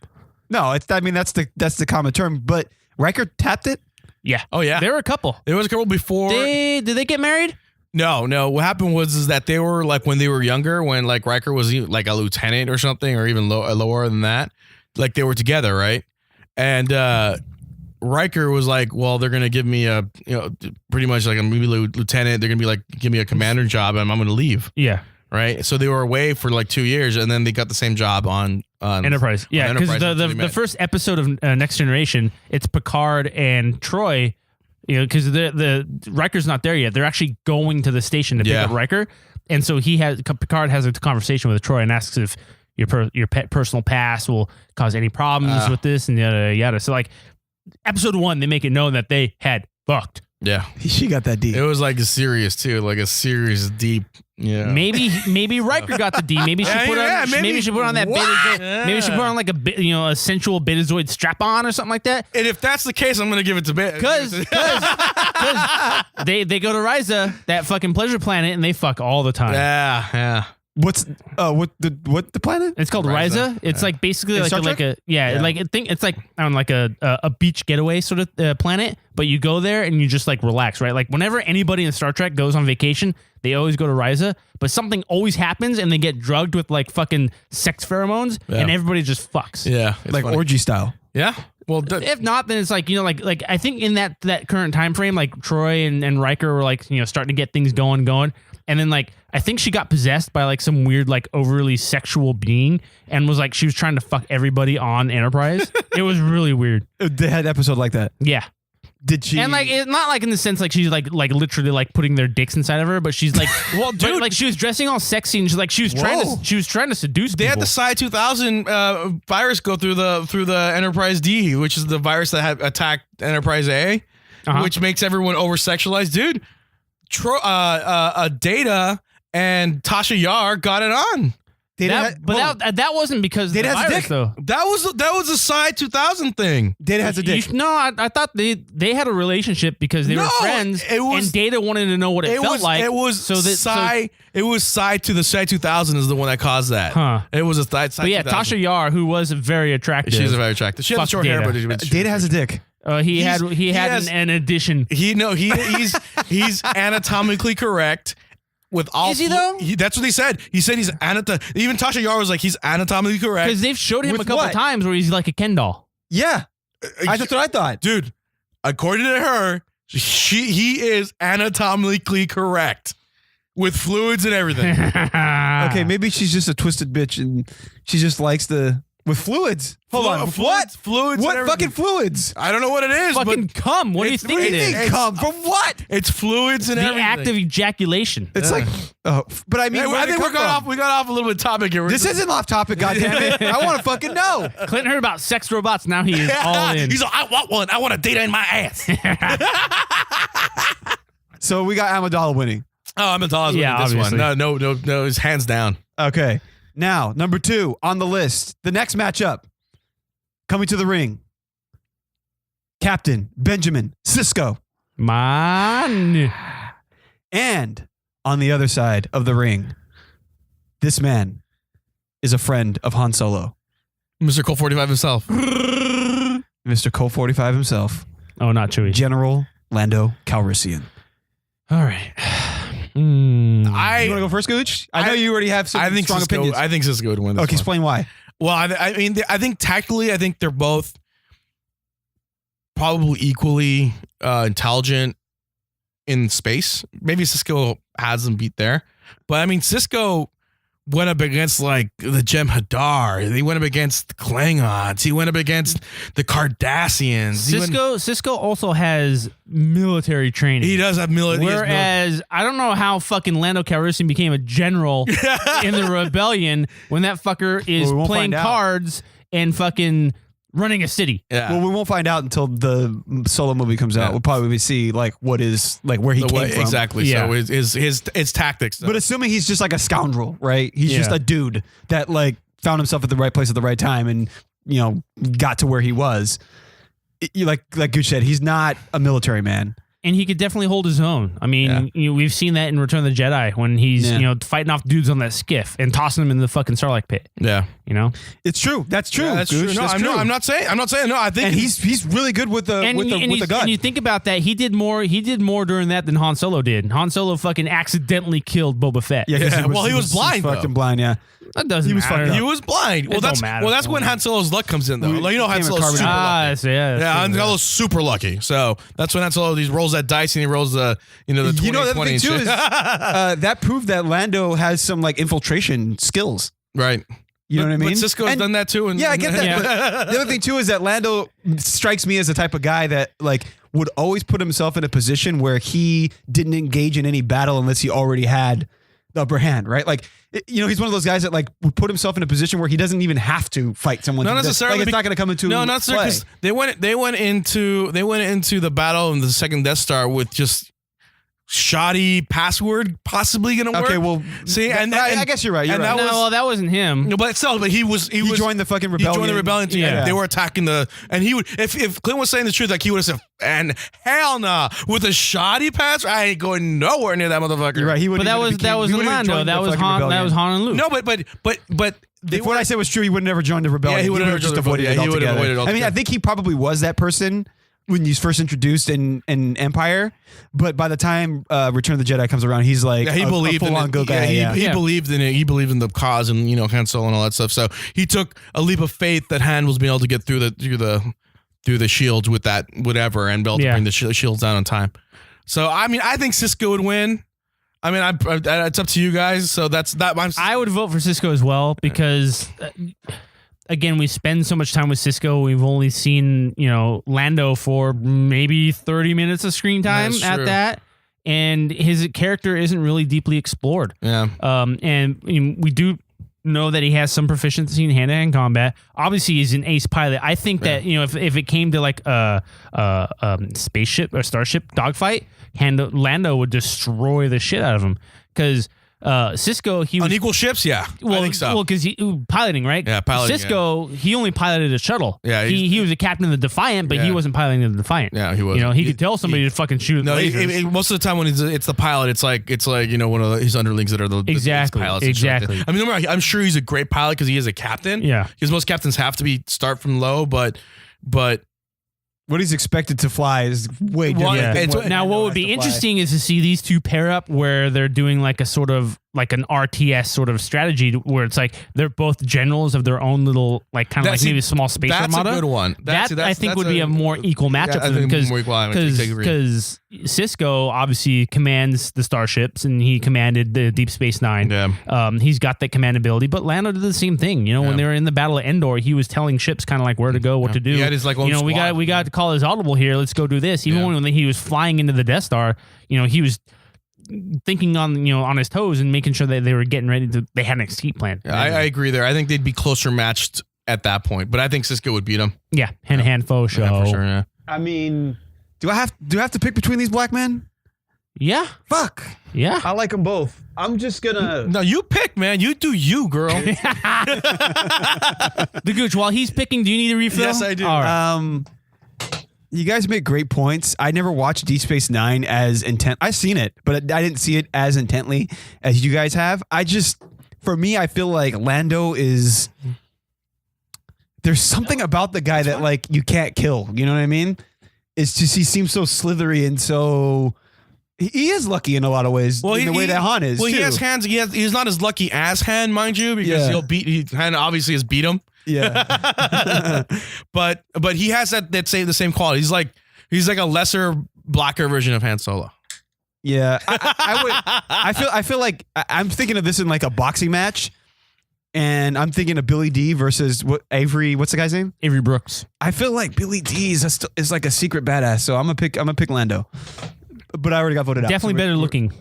[SPEAKER 3] No, I mean that's the common term. But Riker tapped it.
[SPEAKER 4] Yeah.
[SPEAKER 5] Oh, yeah.
[SPEAKER 4] There were a couple.
[SPEAKER 5] There was a couple before.
[SPEAKER 4] Did they get married?
[SPEAKER 5] No. What happened was that they were like when they were younger, when like Riker was like a lieutenant or something, or even lower than that. Like they were together, right? And Riker was like, "Well, they're gonna give me a pretty much like a maybe lieutenant. They're gonna be like give me a commander job, and I'm gonna leave."
[SPEAKER 4] Yeah.
[SPEAKER 5] Right. So they were away for like 2 years, and then they got the same job on
[SPEAKER 4] Enterprise. Yeah, because
[SPEAKER 5] Enterprise until they
[SPEAKER 4] the
[SPEAKER 5] met.
[SPEAKER 4] first episode of Next Generation, it's Picard and Troi. Because the Riker's not there yet. They're actually going to the station to pick
[SPEAKER 5] Yeah.
[SPEAKER 4] up Riker, and so Picard has a conversation with Troi and asks if your personal past will cause any problems with this and yada yada. So like episode 1, they make it known that they had fucked.
[SPEAKER 5] Yeah.
[SPEAKER 3] She got that deep.
[SPEAKER 5] It was like a serious too, like a serious deep. Yeah.
[SPEAKER 4] Maybe Riker got the D. Maybe she put on. Maybe she put on that. Maybe she put on like a sensual Betazoid strap on or something like that.
[SPEAKER 5] And if that's the case, I'm gonna give it to Beta.
[SPEAKER 4] Because they go to Ryza, that fucking pleasure planet, and they fuck all the time.
[SPEAKER 5] Yeah.
[SPEAKER 3] What's what the planet?
[SPEAKER 4] It's called Ryza. It's like basically
[SPEAKER 3] In
[SPEAKER 4] like
[SPEAKER 3] Star
[SPEAKER 4] like
[SPEAKER 3] Trek?
[SPEAKER 4] like I think it's like I don't know, like a beach getaway sort of planet, but you go there and you just like relax, right? Like whenever anybody in Star Trek goes on vacation, they always go to Ryza, but something always happens and they get drugged with like fucking sex pheromones and everybody just fucks.
[SPEAKER 5] Yeah.
[SPEAKER 3] Like
[SPEAKER 5] funny.
[SPEAKER 3] orgy style.
[SPEAKER 5] Yeah. Well,
[SPEAKER 4] If not, then it's like, you know, like I think in that current time frame, like Troi and Riker were like, you know, starting to get things going. And then like, I think she got possessed by like some weird, like overly sexual being and was like, she was trying to fuck everybody on Enterprise. It was really weird.
[SPEAKER 3] They had an episode like that.
[SPEAKER 4] Yeah.
[SPEAKER 3] Did she?
[SPEAKER 4] And like, it's not like in the sense like she's like literally like putting their dicks inside of her, but she's like, well, dude, like she was dressing all sexy and she's like, she was trying to seduce
[SPEAKER 5] they
[SPEAKER 4] people.
[SPEAKER 5] had the Psi 2000 virus go through the Enterprise D, which is the virus that had attacked Enterprise A, which makes everyone over sexualized. Dude, Data and Tasha Yar got it on.
[SPEAKER 4] That wasn't because of the
[SPEAKER 3] Data has a
[SPEAKER 4] virus,
[SPEAKER 3] dick?
[SPEAKER 4] though.
[SPEAKER 5] That was a Psi 2000 thing.
[SPEAKER 3] Data has a dick.
[SPEAKER 4] I thought they had a relationship because they were friends, and Data wanted to know what it felt like.
[SPEAKER 5] It was Psi. It was Psi to the Psi 2000 is the one that caused that.
[SPEAKER 4] Huh.
[SPEAKER 5] It was a Psi.
[SPEAKER 4] But yeah,
[SPEAKER 5] 2000.
[SPEAKER 4] Tasha Yar, who was very attractive.
[SPEAKER 5] She's very attractive. She has
[SPEAKER 4] Fuck
[SPEAKER 5] short hair,
[SPEAKER 4] Data.
[SPEAKER 5] but
[SPEAKER 3] Data has a dick.
[SPEAKER 4] He had an addition.
[SPEAKER 5] He's anatomically correct. With all
[SPEAKER 4] Is he though?
[SPEAKER 5] That's what he said. He said he's even Tasha Yar was like he's anatomically correct.
[SPEAKER 4] Because they've showed him
[SPEAKER 3] With
[SPEAKER 4] a couple
[SPEAKER 3] what?
[SPEAKER 4] times where he's like a Ken doll.
[SPEAKER 3] Yeah, that's what I thought.
[SPEAKER 5] Dude, according to her, he is anatomically correct with fluids and everything.
[SPEAKER 3] Okay, maybe she's just a twisted bitch and she just likes with fluids. Hold on, what?
[SPEAKER 5] Fluids.
[SPEAKER 3] What
[SPEAKER 5] and
[SPEAKER 3] fucking
[SPEAKER 5] everything.
[SPEAKER 3] fluids?
[SPEAKER 5] I don't know what it is,
[SPEAKER 4] Fucking
[SPEAKER 5] but
[SPEAKER 4] cum. What do you
[SPEAKER 5] it's-
[SPEAKER 4] think it is?
[SPEAKER 5] it's-
[SPEAKER 3] Come from what?
[SPEAKER 5] it's fluids and
[SPEAKER 4] The
[SPEAKER 5] everything.
[SPEAKER 4] act of ejaculation.
[SPEAKER 3] It's like, but I mean,
[SPEAKER 5] Hey,
[SPEAKER 3] where
[SPEAKER 5] I
[SPEAKER 3] did it
[SPEAKER 5] think
[SPEAKER 3] come from?
[SPEAKER 5] we got off a little bit topic here.
[SPEAKER 3] This isn't off topic, goddammit. I want to fucking know.
[SPEAKER 4] Clinton heard about sex robots. Now he is all in.
[SPEAKER 5] He's like, I want one. I want a Data in my ass.
[SPEAKER 3] So we got Amidala winning.
[SPEAKER 5] Oh, I'm a dollars
[SPEAKER 4] Yeah,
[SPEAKER 5] with this
[SPEAKER 4] obviously.
[SPEAKER 5] one. No, it's hands down.
[SPEAKER 3] Okay. Now, number 2 on the list. The next matchup. Coming to the ring. Captain Benjamin Sisko.
[SPEAKER 4] Man.
[SPEAKER 3] And on the other side of the ring, this man is a friend of Han Solo.
[SPEAKER 5] Mr. Colt 45 himself.
[SPEAKER 3] Mr. Colt 45 himself.
[SPEAKER 4] Oh, not Chewie.
[SPEAKER 3] General Lando Calrissian.
[SPEAKER 4] All right.
[SPEAKER 3] You want to go first, Gooch? I know you already have some strong opinions.
[SPEAKER 5] I think Sisko would win this
[SPEAKER 3] Okay,
[SPEAKER 5] one.
[SPEAKER 3] explain why.
[SPEAKER 5] Well, I mean, I think tactically, I think they're both probably equally intelligent in space. Maybe Sisko has them beat there. But I mean, Sisko went up against like the Jem'Hadar. He went up against the Klingons. He went up against the Cardassians.
[SPEAKER 4] Sisko also has military training.
[SPEAKER 5] He does have military.
[SPEAKER 4] Whereas I don't know how fucking Lando Calrissian became a general in the rebellion when that fucker is
[SPEAKER 3] Well, we won't
[SPEAKER 4] playing
[SPEAKER 3] find out.
[SPEAKER 4] cards and fucking running a city.
[SPEAKER 5] Yeah.
[SPEAKER 3] Well, we won't find out until the Solo movie comes out.
[SPEAKER 5] Yeah.
[SPEAKER 3] We'll probably see like what is like where he came from.
[SPEAKER 5] Exactly.
[SPEAKER 4] Yeah.
[SPEAKER 5] So his tactics. Though.
[SPEAKER 3] But assuming he's just like a scoundrel, right? He's just
[SPEAKER 4] Yeah.
[SPEAKER 3] a dude that like found himself at the right place at the right time and got to where he was. Like Gooch said, he's not a military man.
[SPEAKER 4] And he could definitely hold his own. I mean, we've seen that in Return of the Jedi when he's, fighting off dudes on that skiff and tossing them in the fucking Sarlacc pit.
[SPEAKER 5] yeah.
[SPEAKER 3] It's true. That's true.
[SPEAKER 5] Yeah, that's
[SPEAKER 3] Gooch.
[SPEAKER 5] true. No,
[SPEAKER 3] That's true.
[SPEAKER 5] I'm not saying. No, I think
[SPEAKER 3] And he's really good with the gun.
[SPEAKER 4] And you think about that, he did more during that than Han Solo did. Han Solo fucking accidentally killed Boba Fett.
[SPEAKER 3] 'cause
[SPEAKER 5] Yeah, well, he was blind,
[SPEAKER 3] fucking
[SPEAKER 5] though.
[SPEAKER 3] blind. Yeah.
[SPEAKER 4] That doesn't
[SPEAKER 3] He was
[SPEAKER 4] matter.
[SPEAKER 3] fucked up.
[SPEAKER 5] he was blind. Well,
[SPEAKER 4] don't matter.
[SPEAKER 5] that's when Han Solo's luck comes in, though. Like, Han
[SPEAKER 3] became a
[SPEAKER 5] Solo's
[SPEAKER 3] carbon-
[SPEAKER 5] super lucky.
[SPEAKER 4] So yeah.
[SPEAKER 5] Yeah, Han Solo's super lucky. So that's when Han Solo he rolls that dice and he rolls the the 20
[SPEAKER 3] The other
[SPEAKER 5] 20
[SPEAKER 3] thing too
[SPEAKER 5] and
[SPEAKER 3] is
[SPEAKER 5] shit.
[SPEAKER 3] that proved that Lando has some like infiltration skills.
[SPEAKER 5] Right.
[SPEAKER 3] You know what I mean?
[SPEAKER 5] But Sisko's
[SPEAKER 3] And-
[SPEAKER 5] done that too. And,
[SPEAKER 3] Yeah, I get that.
[SPEAKER 4] Yeah.
[SPEAKER 3] But the other thing too is that Lando strikes me as the type of guy that like would always put himself in a position where he didn't engage in any battle unless he already had the upper hand, right? Like, he's one of those guys that like would put himself in a position where he doesn't even have to fight someone.
[SPEAKER 5] Not necessarily.
[SPEAKER 3] Like, it's not going to come into
[SPEAKER 5] not necessarily.
[SPEAKER 3] play.
[SPEAKER 5] 'Cause they went into the battle in the second Death Star with just shoddy password possibly going to work.
[SPEAKER 3] Okay, well,
[SPEAKER 5] see,
[SPEAKER 3] I guess you're right. You're right.
[SPEAKER 4] That wasn't him.
[SPEAKER 5] No, but still, he
[SPEAKER 3] joined the fucking rebellion.
[SPEAKER 5] He joined the rebellion.
[SPEAKER 4] Yeah.
[SPEAKER 5] They were attacking and he would, if Clint was saying the truth, like he would have said, and hell nah, with a shoddy pass, I ain't going nowhere near that motherfucker.
[SPEAKER 3] You're right. He would.
[SPEAKER 4] But that was Lando. That was Han. That was Han and Luke.
[SPEAKER 5] No, but
[SPEAKER 3] If what I said was true, he would never joined the rebellion.
[SPEAKER 5] Yeah, he would have
[SPEAKER 3] just avoided it altogether. I mean,
[SPEAKER 5] altogether.
[SPEAKER 3] I think he probably was that person when he's first introduced in Empire, but by the time Return of the Jedi comes around, he's like
[SPEAKER 5] he believed
[SPEAKER 3] a full-on
[SPEAKER 5] in
[SPEAKER 3] go guy.
[SPEAKER 5] He believed in it. He believed in the cause and Han Solo and all that stuff. So he took a leap of faith that Han was being able to get through the shields with that whatever and be able to bring the shields down on time. So I mean, I think Sisko would win. I mean, it's up to you guys. So that's that.
[SPEAKER 4] I would vote for Sisko as well because. Again, we spend so much time with Sisko. We've only seen, Lando for maybe 30 minutes of screen time at that. And his character isn't really deeply explored.
[SPEAKER 5] Yeah.
[SPEAKER 4] And we do know that he has some proficiency in hand-to-hand combat. Obviously, he's an ace pilot. I think that, if it came to like a spaceship or starship dogfight, Lando would destroy the shit out of him. Because Sisko, he was
[SPEAKER 5] on equal ships, I think so.
[SPEAKER 4] Well, because he piloting, right?
[SPEAKER 5] Yeah, piloting.
[SPEAKER 4] Sisko, he only piloted a shuttle.
[SPEAKER 5] Yeah,
[SPEAKER 4] he was a captain of the Defiant, but he wasn't piloting the Defiant.
[SPEAKER 5] Yeah, he was.
[SPEAKER 4] He could tell somebody to fucking shoot.
[SPEAKER 5] No, most of the time when it's the pilot, it's like one of his underlings that are the pilots.
[SPEAKER 4] Exactly.
[SPEAKER 5] I mean, I'm sure he's a great pilot because he is a captain.
[SPEAKER 4] Yeah,
[SPEAKER 5] because most captains have to start from low, but.
[SPEAKER 3] What he's expected to fly is way different.
[SPEAKER 4] Now, what would be interesting is to see these two pair up where they're doing like a sort of like an RTS sort of strategy where it's like they're both generals of their own little like kind of like maybe a small space armada.
[SPEAKER 5] That's a good one.
[SPEAKER 4] I think would be a more equal matchup for them because Sisko obviously commands the starships and he commanded the Deep Space Nine.
[SPEAKER 5] Yeah.
[SPEAKER 4] He's got that command ability, but Lando did the same thing. When they were in the Battle of Endor, he was telling ships kind of like where to go, what to do.
[SPEAKER 5] He had his like own squad.
[SPEAKER 4] we got to call his audible here. Let's go do this. Even when he was flying into the Death Star, he was thinking on his toes and making sure that they were getting ready to. They had an escape plan.
[SPEAKER 5] Yeah, I agree there. I think they'd be closer matched at that point, but I think Sisko would beat him.
[SPEAKER 4] Yeah, hand foe show.
[SPEAKER 5] Yeah, for sure. Yeah.
[SPEAKER 3] I mean, do I have to pick between these black men?
[SPEAKER 4] Yeah.
[SPEAKER 3] Fuck.
[SPEAKER 4] Yeah.
[SPEAKER 3] I like them both. I'm just gonna.
[SPEAKER 5] No, you pick, man. You do you, girl.
[SPEAKER 4] The Gooch, while he's picking, do you need a refill?
[SPEAKER 5] Yes, I do.
[SPEAKER 4] All right.
[SPEAKER 3] You guys make great points. I never watched Deep Space Nine as intent. I've seen it, but I didn't see it as intently as you guys have. For me, I feel like Lando is. There's something about the guy that like you can't kill. You know what I mean? It's just he seems so slithery and so. He is lucky in a lot of ways. Well, in the way that Han is.
[SPEAKER 5] Well,
[SPEAKER 3] too.
[SPEAKER 5] he has hands. He's not as lucky as Han, mind you, because Han obviously has beat him.
[SPEAKER 3] Yeah.
[SPEAKER 5] but he has that same the same quality. He's like a lesser, blacker version of Han Solo.
[SPEAKER 3] Yeah. I feel like I'm thinking of this in like a boxing match. And I'm thinking of Billy D versus Avery. What's the guy's name?
[SPEAKER 4] Avery Brooks.
[SPEAKER 3] I feel like Billy D is like a secret badass. So I'm gonna pick Lando. But I already got voted out.
[SPEAKER 4] Definitely better looking.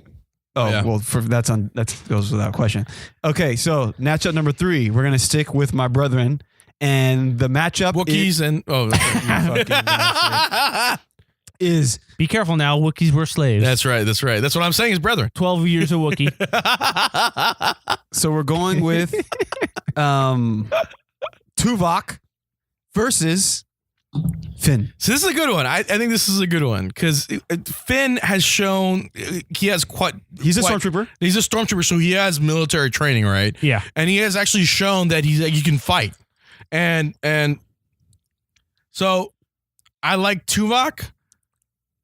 [SPEAKER 3] Oh, yeah. Well, that goes without question. Okay, so matchup number 3. We're going to stick with my brethren. And the matchup is...
[SPEAKER 4] Be careful now. Wookiees were slaves.
[SPEAKER 5] That's right. That's what I'm saying is brethren.
[SPEAKER 4] 12 years of Wookiee.
[SPEAKER 3] So we're going with Tuvok versus... Finn.
[SPEAKER 5] So this is a good one. I think this is a good one because Finn has shown he has
[SPEAKER 3] he's a stormtrooper.
[SPEAKER 5] He's a stormtrooper, so he has military training, right?
[SPEAKER 4] Yeah,
[SPEAKER 5] and he has actually shown that he can fight, and so I like Tuvok.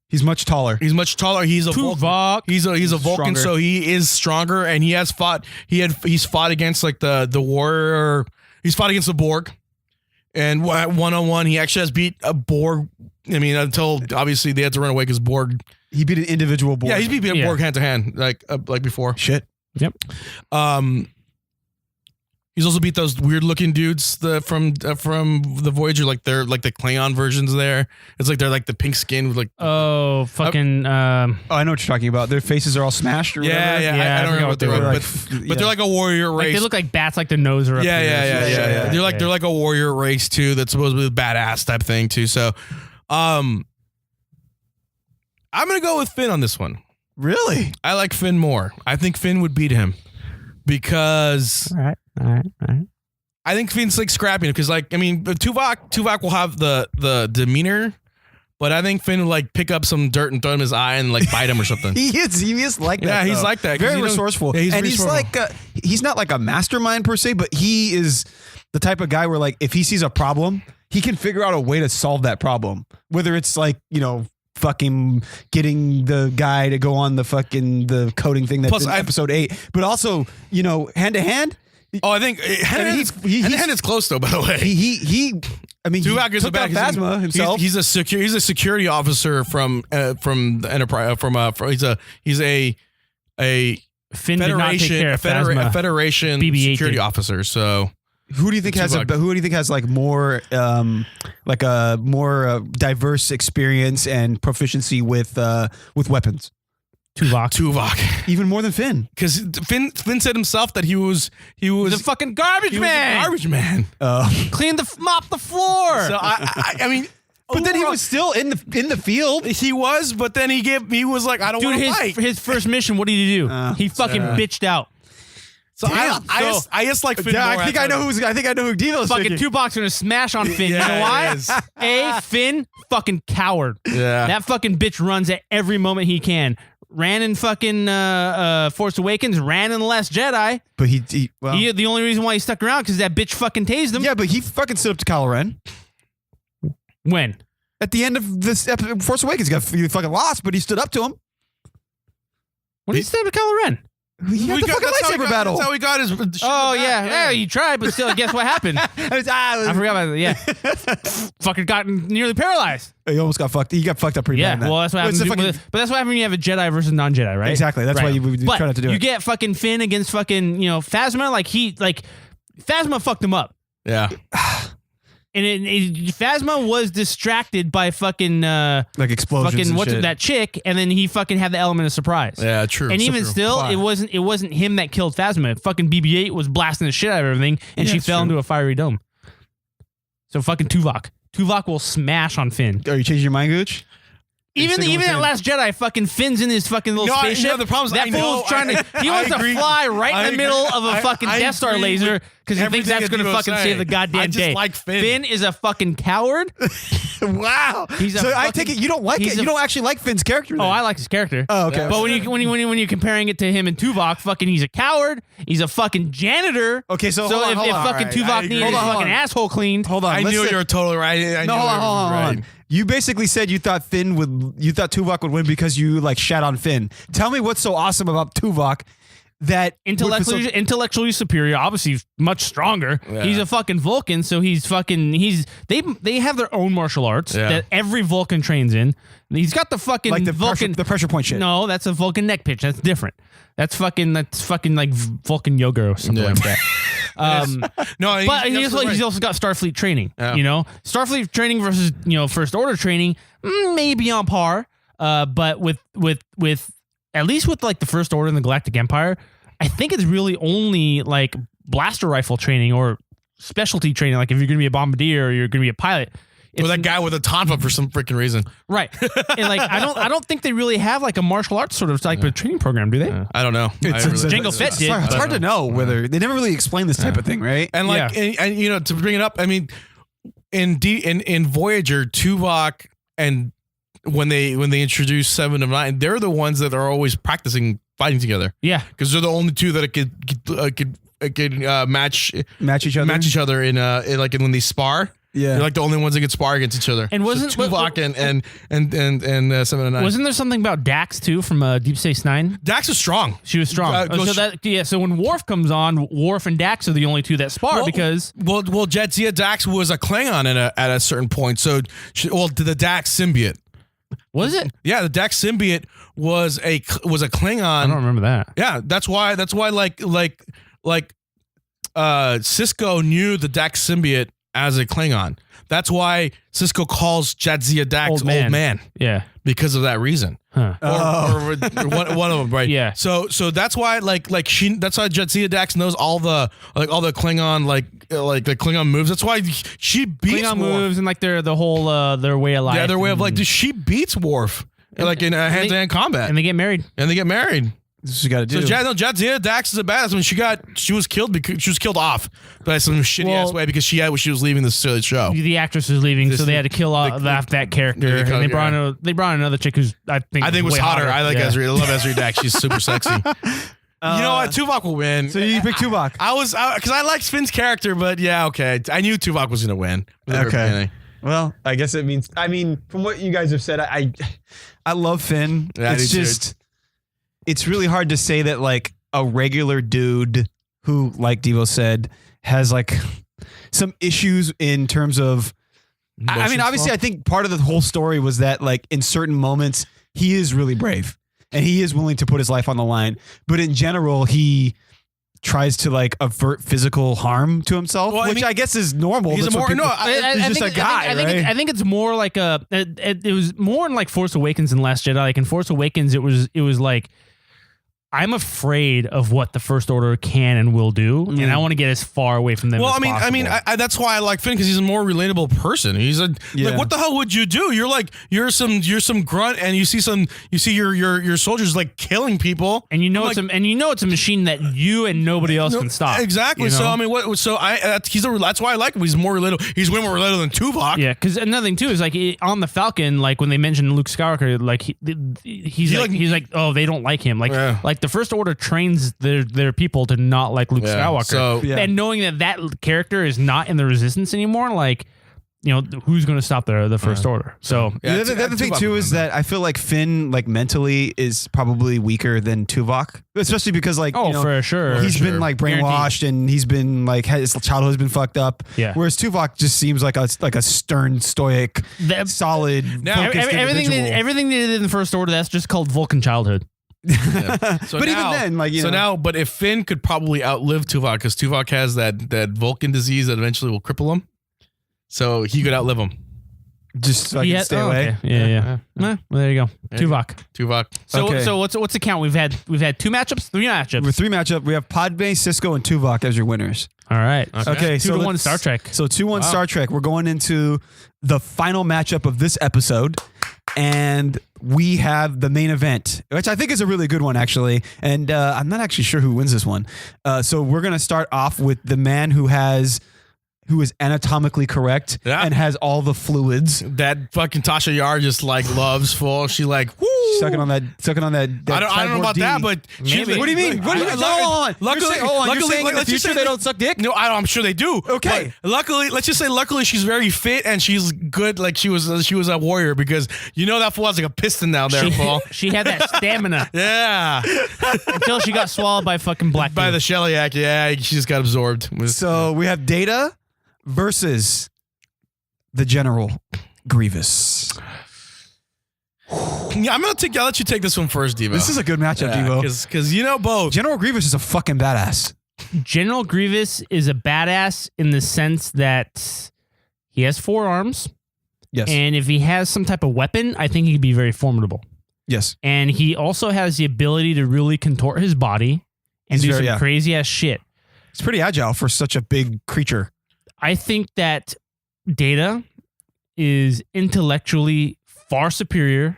[SPEAKER 3] He's much taller.
[SPEAKER 5] He's a
[SPEAKER 4] Tuvok.
[SPEAKER 5] He's a Vulcan,
[SPEAKER 3] stronger.
[SPEAKER 5] so he is stronger, and he's fought against like the warrior. He's fought against the Borg. And one-on-one, he actually has beat a Borg. I mean, until obviously they had to run away because Borg.
[SPEAKER 3] He beat an individual Borg.
[SPEAKER 5] Yeah, he's beat a Borg hand to hand like before.
[SPEAKER 3] Shit.
[SPEAKER 4] Yep.
[SPEAKER 5] He's He's also beat those weird looking dudes from the Voyager, like they're like the Klingon versions there. It's like they're like the pink skin with like
[SPEAKER 4] Oh, fucking.
[SPEAKER 3] I know what you're talking about. Their faces are all smashed or whatever.
[SPEAKER 5] I don't remember what they were,
[SPEAKER 3] like.
[SPEAKER 5] but they're like a warrior race.
[SPEAKER 4] Like they look like bats, like their nose are up
[SPEAKER 5] yeah,
[SPEAKER 4] here.
[SPEAKER 5] yeah. They're like a warrior race too. That's supposed to be a badass type thing too. So, I'm gonna go with Finn on this one.
[SPEAKER 3] Really?
[SPEAKER 5] I like Finn more. I think Finn would beat him because
[SPEAKER 4] All right.
[SPEAKER 5] I think Finn's like scrapping because like I mean Tuvok will have the demeanor, but I think Finn would like pick up some dirt and throw it in his eye and like bite him or something.
[SPEAKER 3] He is like that.
[SPEAKER 5] Yeah, he's
[SPEAKER 3] though.
[SPEAKER 5] like that.
[SPEAKER 3] Very resourceful.
[SPEAKER 5] Yeah,
[SPEAKER 3] and he's like he's not like a mastermind per se, but he is the type of guy where like if he sees a problem, he can figure out a way to solve that problem. Whether it's like, fucking getting the guy to go on the coding thing that's in episode 8, but also, hand to hand.
[SPEAKER 5] Oh, I think hand to hand is close though. By the way, I mean, Tuvok is
[SPEAKER 3] took out Phasma himself.
[SPEAKER 5] He's a security officer from the Enterprise. He's a
[SPEAKER 4] Finn did not take care of Phasma.
[SPEAKER 5] Federation
[SPEAKER 4] BB-18.
[SPEAKER 5] security officer. So
[SPEAKER 3] who do you think has like more like a more diverse experience and proficiency with weapons?
[SPEAKER 4] Tuvok.
[SPEAKER 3] Even more than Finn.
[SPEAKER 5] Because Finn said himself that he was
[SPEAKER 4] the fucking garbage man.
[SPEAKER 5] Garbage man.
[SPEAKER 4] Mop the floor.
[SPEAKER 5] So I mean,
[SPEAKER 3] but then he was still in the field.
[SPEAKER 5] He was, but then he was like, I don't want to fight.
[SPEAKER 4] His first mission, what did he do? He fucking bitched out.
[SPEAKER 5] So I just like Finn more.
[SPEAKER 3] I think I know who Devo's
[SPEAKER 4] fucking Tuvok's gonna smash on Finn.
[SPEAKER 5] Yeah,
[SPEAKER 4] you know why? Finn, fucking coward.
[SPEAKER 5] Yeah.
[SPEAKER 4] That fucking bitch runs at every moment he can. Ran in fucking Force Awakens, ran in The Last Jedi.
[SPEAKER 3] But the
[SPEAKER 4] only reason why he stuck around because that bitch fucking tased him.
[SPEAKER 3] Yeah, but he fucking stood up to Kylo Ren.
[SPEAKER 4] When?
[SPEAKER 3] At the end of this episode, Force Awakens, he fucking lost, but he stood up to him.
[SPEAKER 4] When did he stand up to Kylo Ren?
[SPEAKER 3] He had the fucking lightsaber battle.
[SPEAKER 5] That's how he got his.
[SPEAKER 4] Yeah, you tried, but still, guess what happened? I forgot about that. Yeah, fucking got nearly paralyzed.
[SPEAKER 3] He almost got fucked. He got fucked up pretty bad.
[SPEAKER 4] Yeah, well, that's what happens. But that's what happens when you have a Jedi versus non-Jedi, right?
[SPEAKER 3] Exactly. That's why you try not to do it.
[SPEAKER 4] You get fucking Finn against fucking Phasma. Phasma fucked him up.
[SPEAKER 5] Yeah.
[SPEAKER 4] And Phasma was distracted by fucking
[SPEAKER 3] like explosions.
[SPEAKER 4] Fucking that chick, and then he fucking had the element of surprise.
[SPEAKER 5] Yeah, true.
[SPEAKER 4] And even still, it wasn't him that killed Phasma. Fucking BB-8 was blasting the shit out of everything, and she fell into a fiery dome. So fucking Tuvok will smash on Finn.
[SPEAKER 3] Are you changing your mind, Gooch?
[SPEAKER 4] Even that Last Jedi, fucking Finn's in his fucking little spaceship.
[SPEAKER 5] The problem is
[SPEAKER 4] that fool's trying to. He wants to fly right in the middle of a fucking Death Star laser because he thinks that's going to fucking save the goddamn day.
[SPEAKER 5] Like Finn.
[SPEAKER 4] Finn is a fucking coward.
[SPEAKER 3] Wow. I take it you don't like it. You don't actually like Finn's character. Then.
[SPEAKER 4] Oh, I like his character.
[SPEAKER 3] Oh, okay.
[SPEAKER 4] But when you're comparing it to him and Tuvok, fucking he's a coward. He's a fucking janitor.
[SPEAKER 3] Okay, so
[SPEAKER 4] if fucking Tuvok needed his fucking asshole cleaned,
[SPEAKER 3] hold on.
[SPEAKER 5] I knew you were totally right.
[SPEAKER 3] Hold on. You basically said you thought Tuvok would win because you like shat on Finn. Tell me what's so awesome about Tuvok that
[SPEAKER 4] intellectually superior, obviously much stronger. Yeah. He's a fucking Vulcan, so they have their own martial arts that every Vulcan trains in. He's got the fucking
[SPEAKER 3] like the
[SPEAKER 4] Vulcan
[SPEAKER 3] pressure point shit.
[SPEAKER 4] No, that's a Vulcan neck pitch. That's different. That's fucking like Vulcan yoga or something like that. But he's also got Starfleet training. Yeah. Starfleet training versus First Order training maybe on par. But with at least with like the First Order and the Galactic Empire, I think it's really only like blaster rifle training or specialty training. Like if you're going to be a bombardier or you're going to be a pilot.
[SPEAKER 5] Or that guy with a tonfa for some freaking reason.
[SPEAKER 4] Right. And like I don't think they really have like a martial arts sort of type of training program, do they?
[SPEAKER 5] I don't know.
[SPEAKER 4] Jango Fett did.
[SPEAKER 3] It's hard to know whether they never really explain this type of thing, right?
[SPEAKER 5] And like and to bring it up, I mean in Voyager, Tuvok and when they introduced 7 of 9, they're the ones that are always practicing fighting together. Yeah. Because they're the only two that could match each other in like when they spar. Yeah, they're like the only ones that could spar against each other.
[SPEAKER 4] And wasn't
[SPEAKER 5] Tuvok and 7 and 9?
[SPEAKER 4] Wasn't there something about Dax too from Deep Space Nine?
[SPEAKER 5] Dax was strong.
[SPEAKER 4] She was strong. So when Worf comes on, Worf and Dax are the only two that spar because
[SPEAKER 5] Jadzia Dax was a Klingon at a certain point. So the Dax symbiote.
[SPEAKER 4] Was it?
[SPEAKER 5] Yeah, the Dax symbiote was a Klingon. I
[SPEAKER 4] don't remember that.
[SPEAKER 5] Yeah, that's why like Sisko knew the Dax symbiote as a Klingon. That's why Sisko calls Jadzia Dax old man.
[SPEAKER 4] Yeah.
[SPEAKER 5] Because of that reason.
[SPEAKER 4] Huh.
[SPEAKER 5] Or one of them, right?
[SPEAKER 4] Yeah.
[SPEAKER 5] So that's why that's why Jadzia Dax knows all the Klingon the Klingon moves. That's why she beats
[SPEAKER 4] Klingon
[SPEAKER 5] Worf.
[SPEAKER 4] moves and like their way of life.
[SPEAKER 5] Yeah, their way of she beats Worf like in hand-to-hand combat.
[SPEAKER 4] And they get married.
[SPEAKER 3] This is what you got to do.
[SPEAKER 5] So Jadzia Dax is a badass. When she was killed because she was killed off by some shitty ass way because she was leaving the show.
[SPEAKER 4] The actress was leaving, so they had to kill off that character. And they brought in another chick who's I think
[SPEAKER 5] was
[SPEAKER 4] way
[SPEAKER 5] hotter. I like Ezri. I love Ezri Dax. She's super sexy. You know what? Tuvok will win.
[SPEAKER 3] So you pick Tuvok.
[SPEAKER 5] Because I liked Finn's character, but yeah, okay. I knew Tuvok was gonna win.
[SPEAKER 3] Okay. Well, I guess it means. I mean, from what you guys have said, I love Finn.
[SPEAKER 5] Yeah,
[SPEAKER 3] it's just. It's really hard to say that like a regular dude who, like Devo said, has like some issues in terms of. I mean, obviously, I think part of the whole story was that like in certain moments he is really brave and he is willing to put his life on the line, but in general he tries to like avert physical harm to himself, which I guess is normal.
[SPEAKER 5] He's
[SPEAKER 3] he's just a guy.
[SPEAKER 4] I think it's more like it was more in like Force Awakens and Last Jedi. Like in Force Awakens, it was like. I'm afraid of what the First Order can and will do, and I want to get as far away from them. Well, as possible.
[SPEAKER 5] That's why I like Finn because he's a more relatable person. He's like, what the hell would you do? You're some grunt, and you see your soldiers like killing people,
[SPEAKER 4] and it's a machine that you and nobody else can stop.
[SPEAKER 5] Exactly. You know? So I mean, that's why I like him. He's more relatable. He's way more relatable than Tuvok.
[SPEAKER 4] Yeah, because another thing too is like on the Falcon, like when they mentioned Luke Skywalker, like he's like, oh, they don't like him, like the First Order trains their people to not like Luke Skywalker. And knowing that character is not in the Resistance anymore, like, you know, who's going to stop the First Order? So
[SPEAKER 3] the other thing too is that I feel like Finn, like mentally, is probably weaker than Tuvok, especially because like
[SPEAKER 4] for sure
[SPEAKER 3] he's been like brainwashed and he's been like his childhood's been fucked up.
[SPEAKER 4] Yeah.
[SPEAKER 3] Whereas Tuvok just seems like a stern, stoic, solid.
[SPEAKER 4] Everything they did in the First Order, that's just called Vulcan childhood.
[SPEAKER 5] Yeah.
[SPEAKER 3] But even then, like
[SPEAKER 5] but if Finn could probably outlive Tuvok because Tuvok has that Vulcan disease that eventually will cripple him, so he could outlive him.
[SPEAKER 3] Just so I can stay away.
[SPEAKER 4] Okay. Yeah. Well, there you go. Tuvok. So what's the count? We've had 2 matchups, 3 matchups.
[SPEAKER 3] With 3 matchups, we have Padme, Sisko, and Tuvok as your winners.
[SPEAKER 4] All right.
[SPEAKER 3] Okay.
[SPEAKER 4] 2-1 Star Trek.
[SPEAKER 3] So 2-1 Star Trek. We're going into the final matchup of this episode. And we have the main event, which I think is a really good one, actually. And I'm not actually sure who wins this one. So we're going to start off with the man who is anatomically correct and has all the fluids.
[SPEAKER 5] That fucking Tasha Yar just like loves full. She like woo.
[SPEAKER 3] Sucking on that.
[SPEAKER 5] I don't know about that, but
[SPEAKER 3] maybe. What do you mean? Hold on.
[SPEAKER 5] Luckily,
[SPEAKER 3] you're saying in the future they don't suck dick?
[SPEAKER 5] No, I'm sure they do.
[SPEAKER 3] Okay.
[SPEAKER 5] But luckily she's very fit and she's good. Like she was a warrior because you know that fool has like a piston down there.
[SPEAKER 4] She had that stamina.
[SPEAKER 5] Yeah.
[SPEAKER 4] Until she got swallowed by fucking Black.
[SPEAKER 5] By the Shellyak. Yeah, she just got absorbed.
[SPEAKER 3] So we have Data versus the General Grievous.
[SPEAKER 5] Yeah, I'll let you take this one first, Devo.
[SPEAKER 3] This is a good matchup, Devo.
[SPEAKER 5] Because you know both.
[SPEAKER 3] General Grievous is a fucking badass.
[SPEAKER 4] General Grievous is a badass in the sense that he has 4 arms.
[SPEAKER 3] Yes.
[SPEAKER 4] And if he has some type of weapon, I think he could be very formidable.
[SPEAKER 3] Yes.
[SPEAKER 4] And he also has the ability to really contort his body and do some crazy ass shit.
[SPEAKER 3] He's pretty agile for such a big creature.
[SPEAKER 4] I think that Data is intellectually far superior,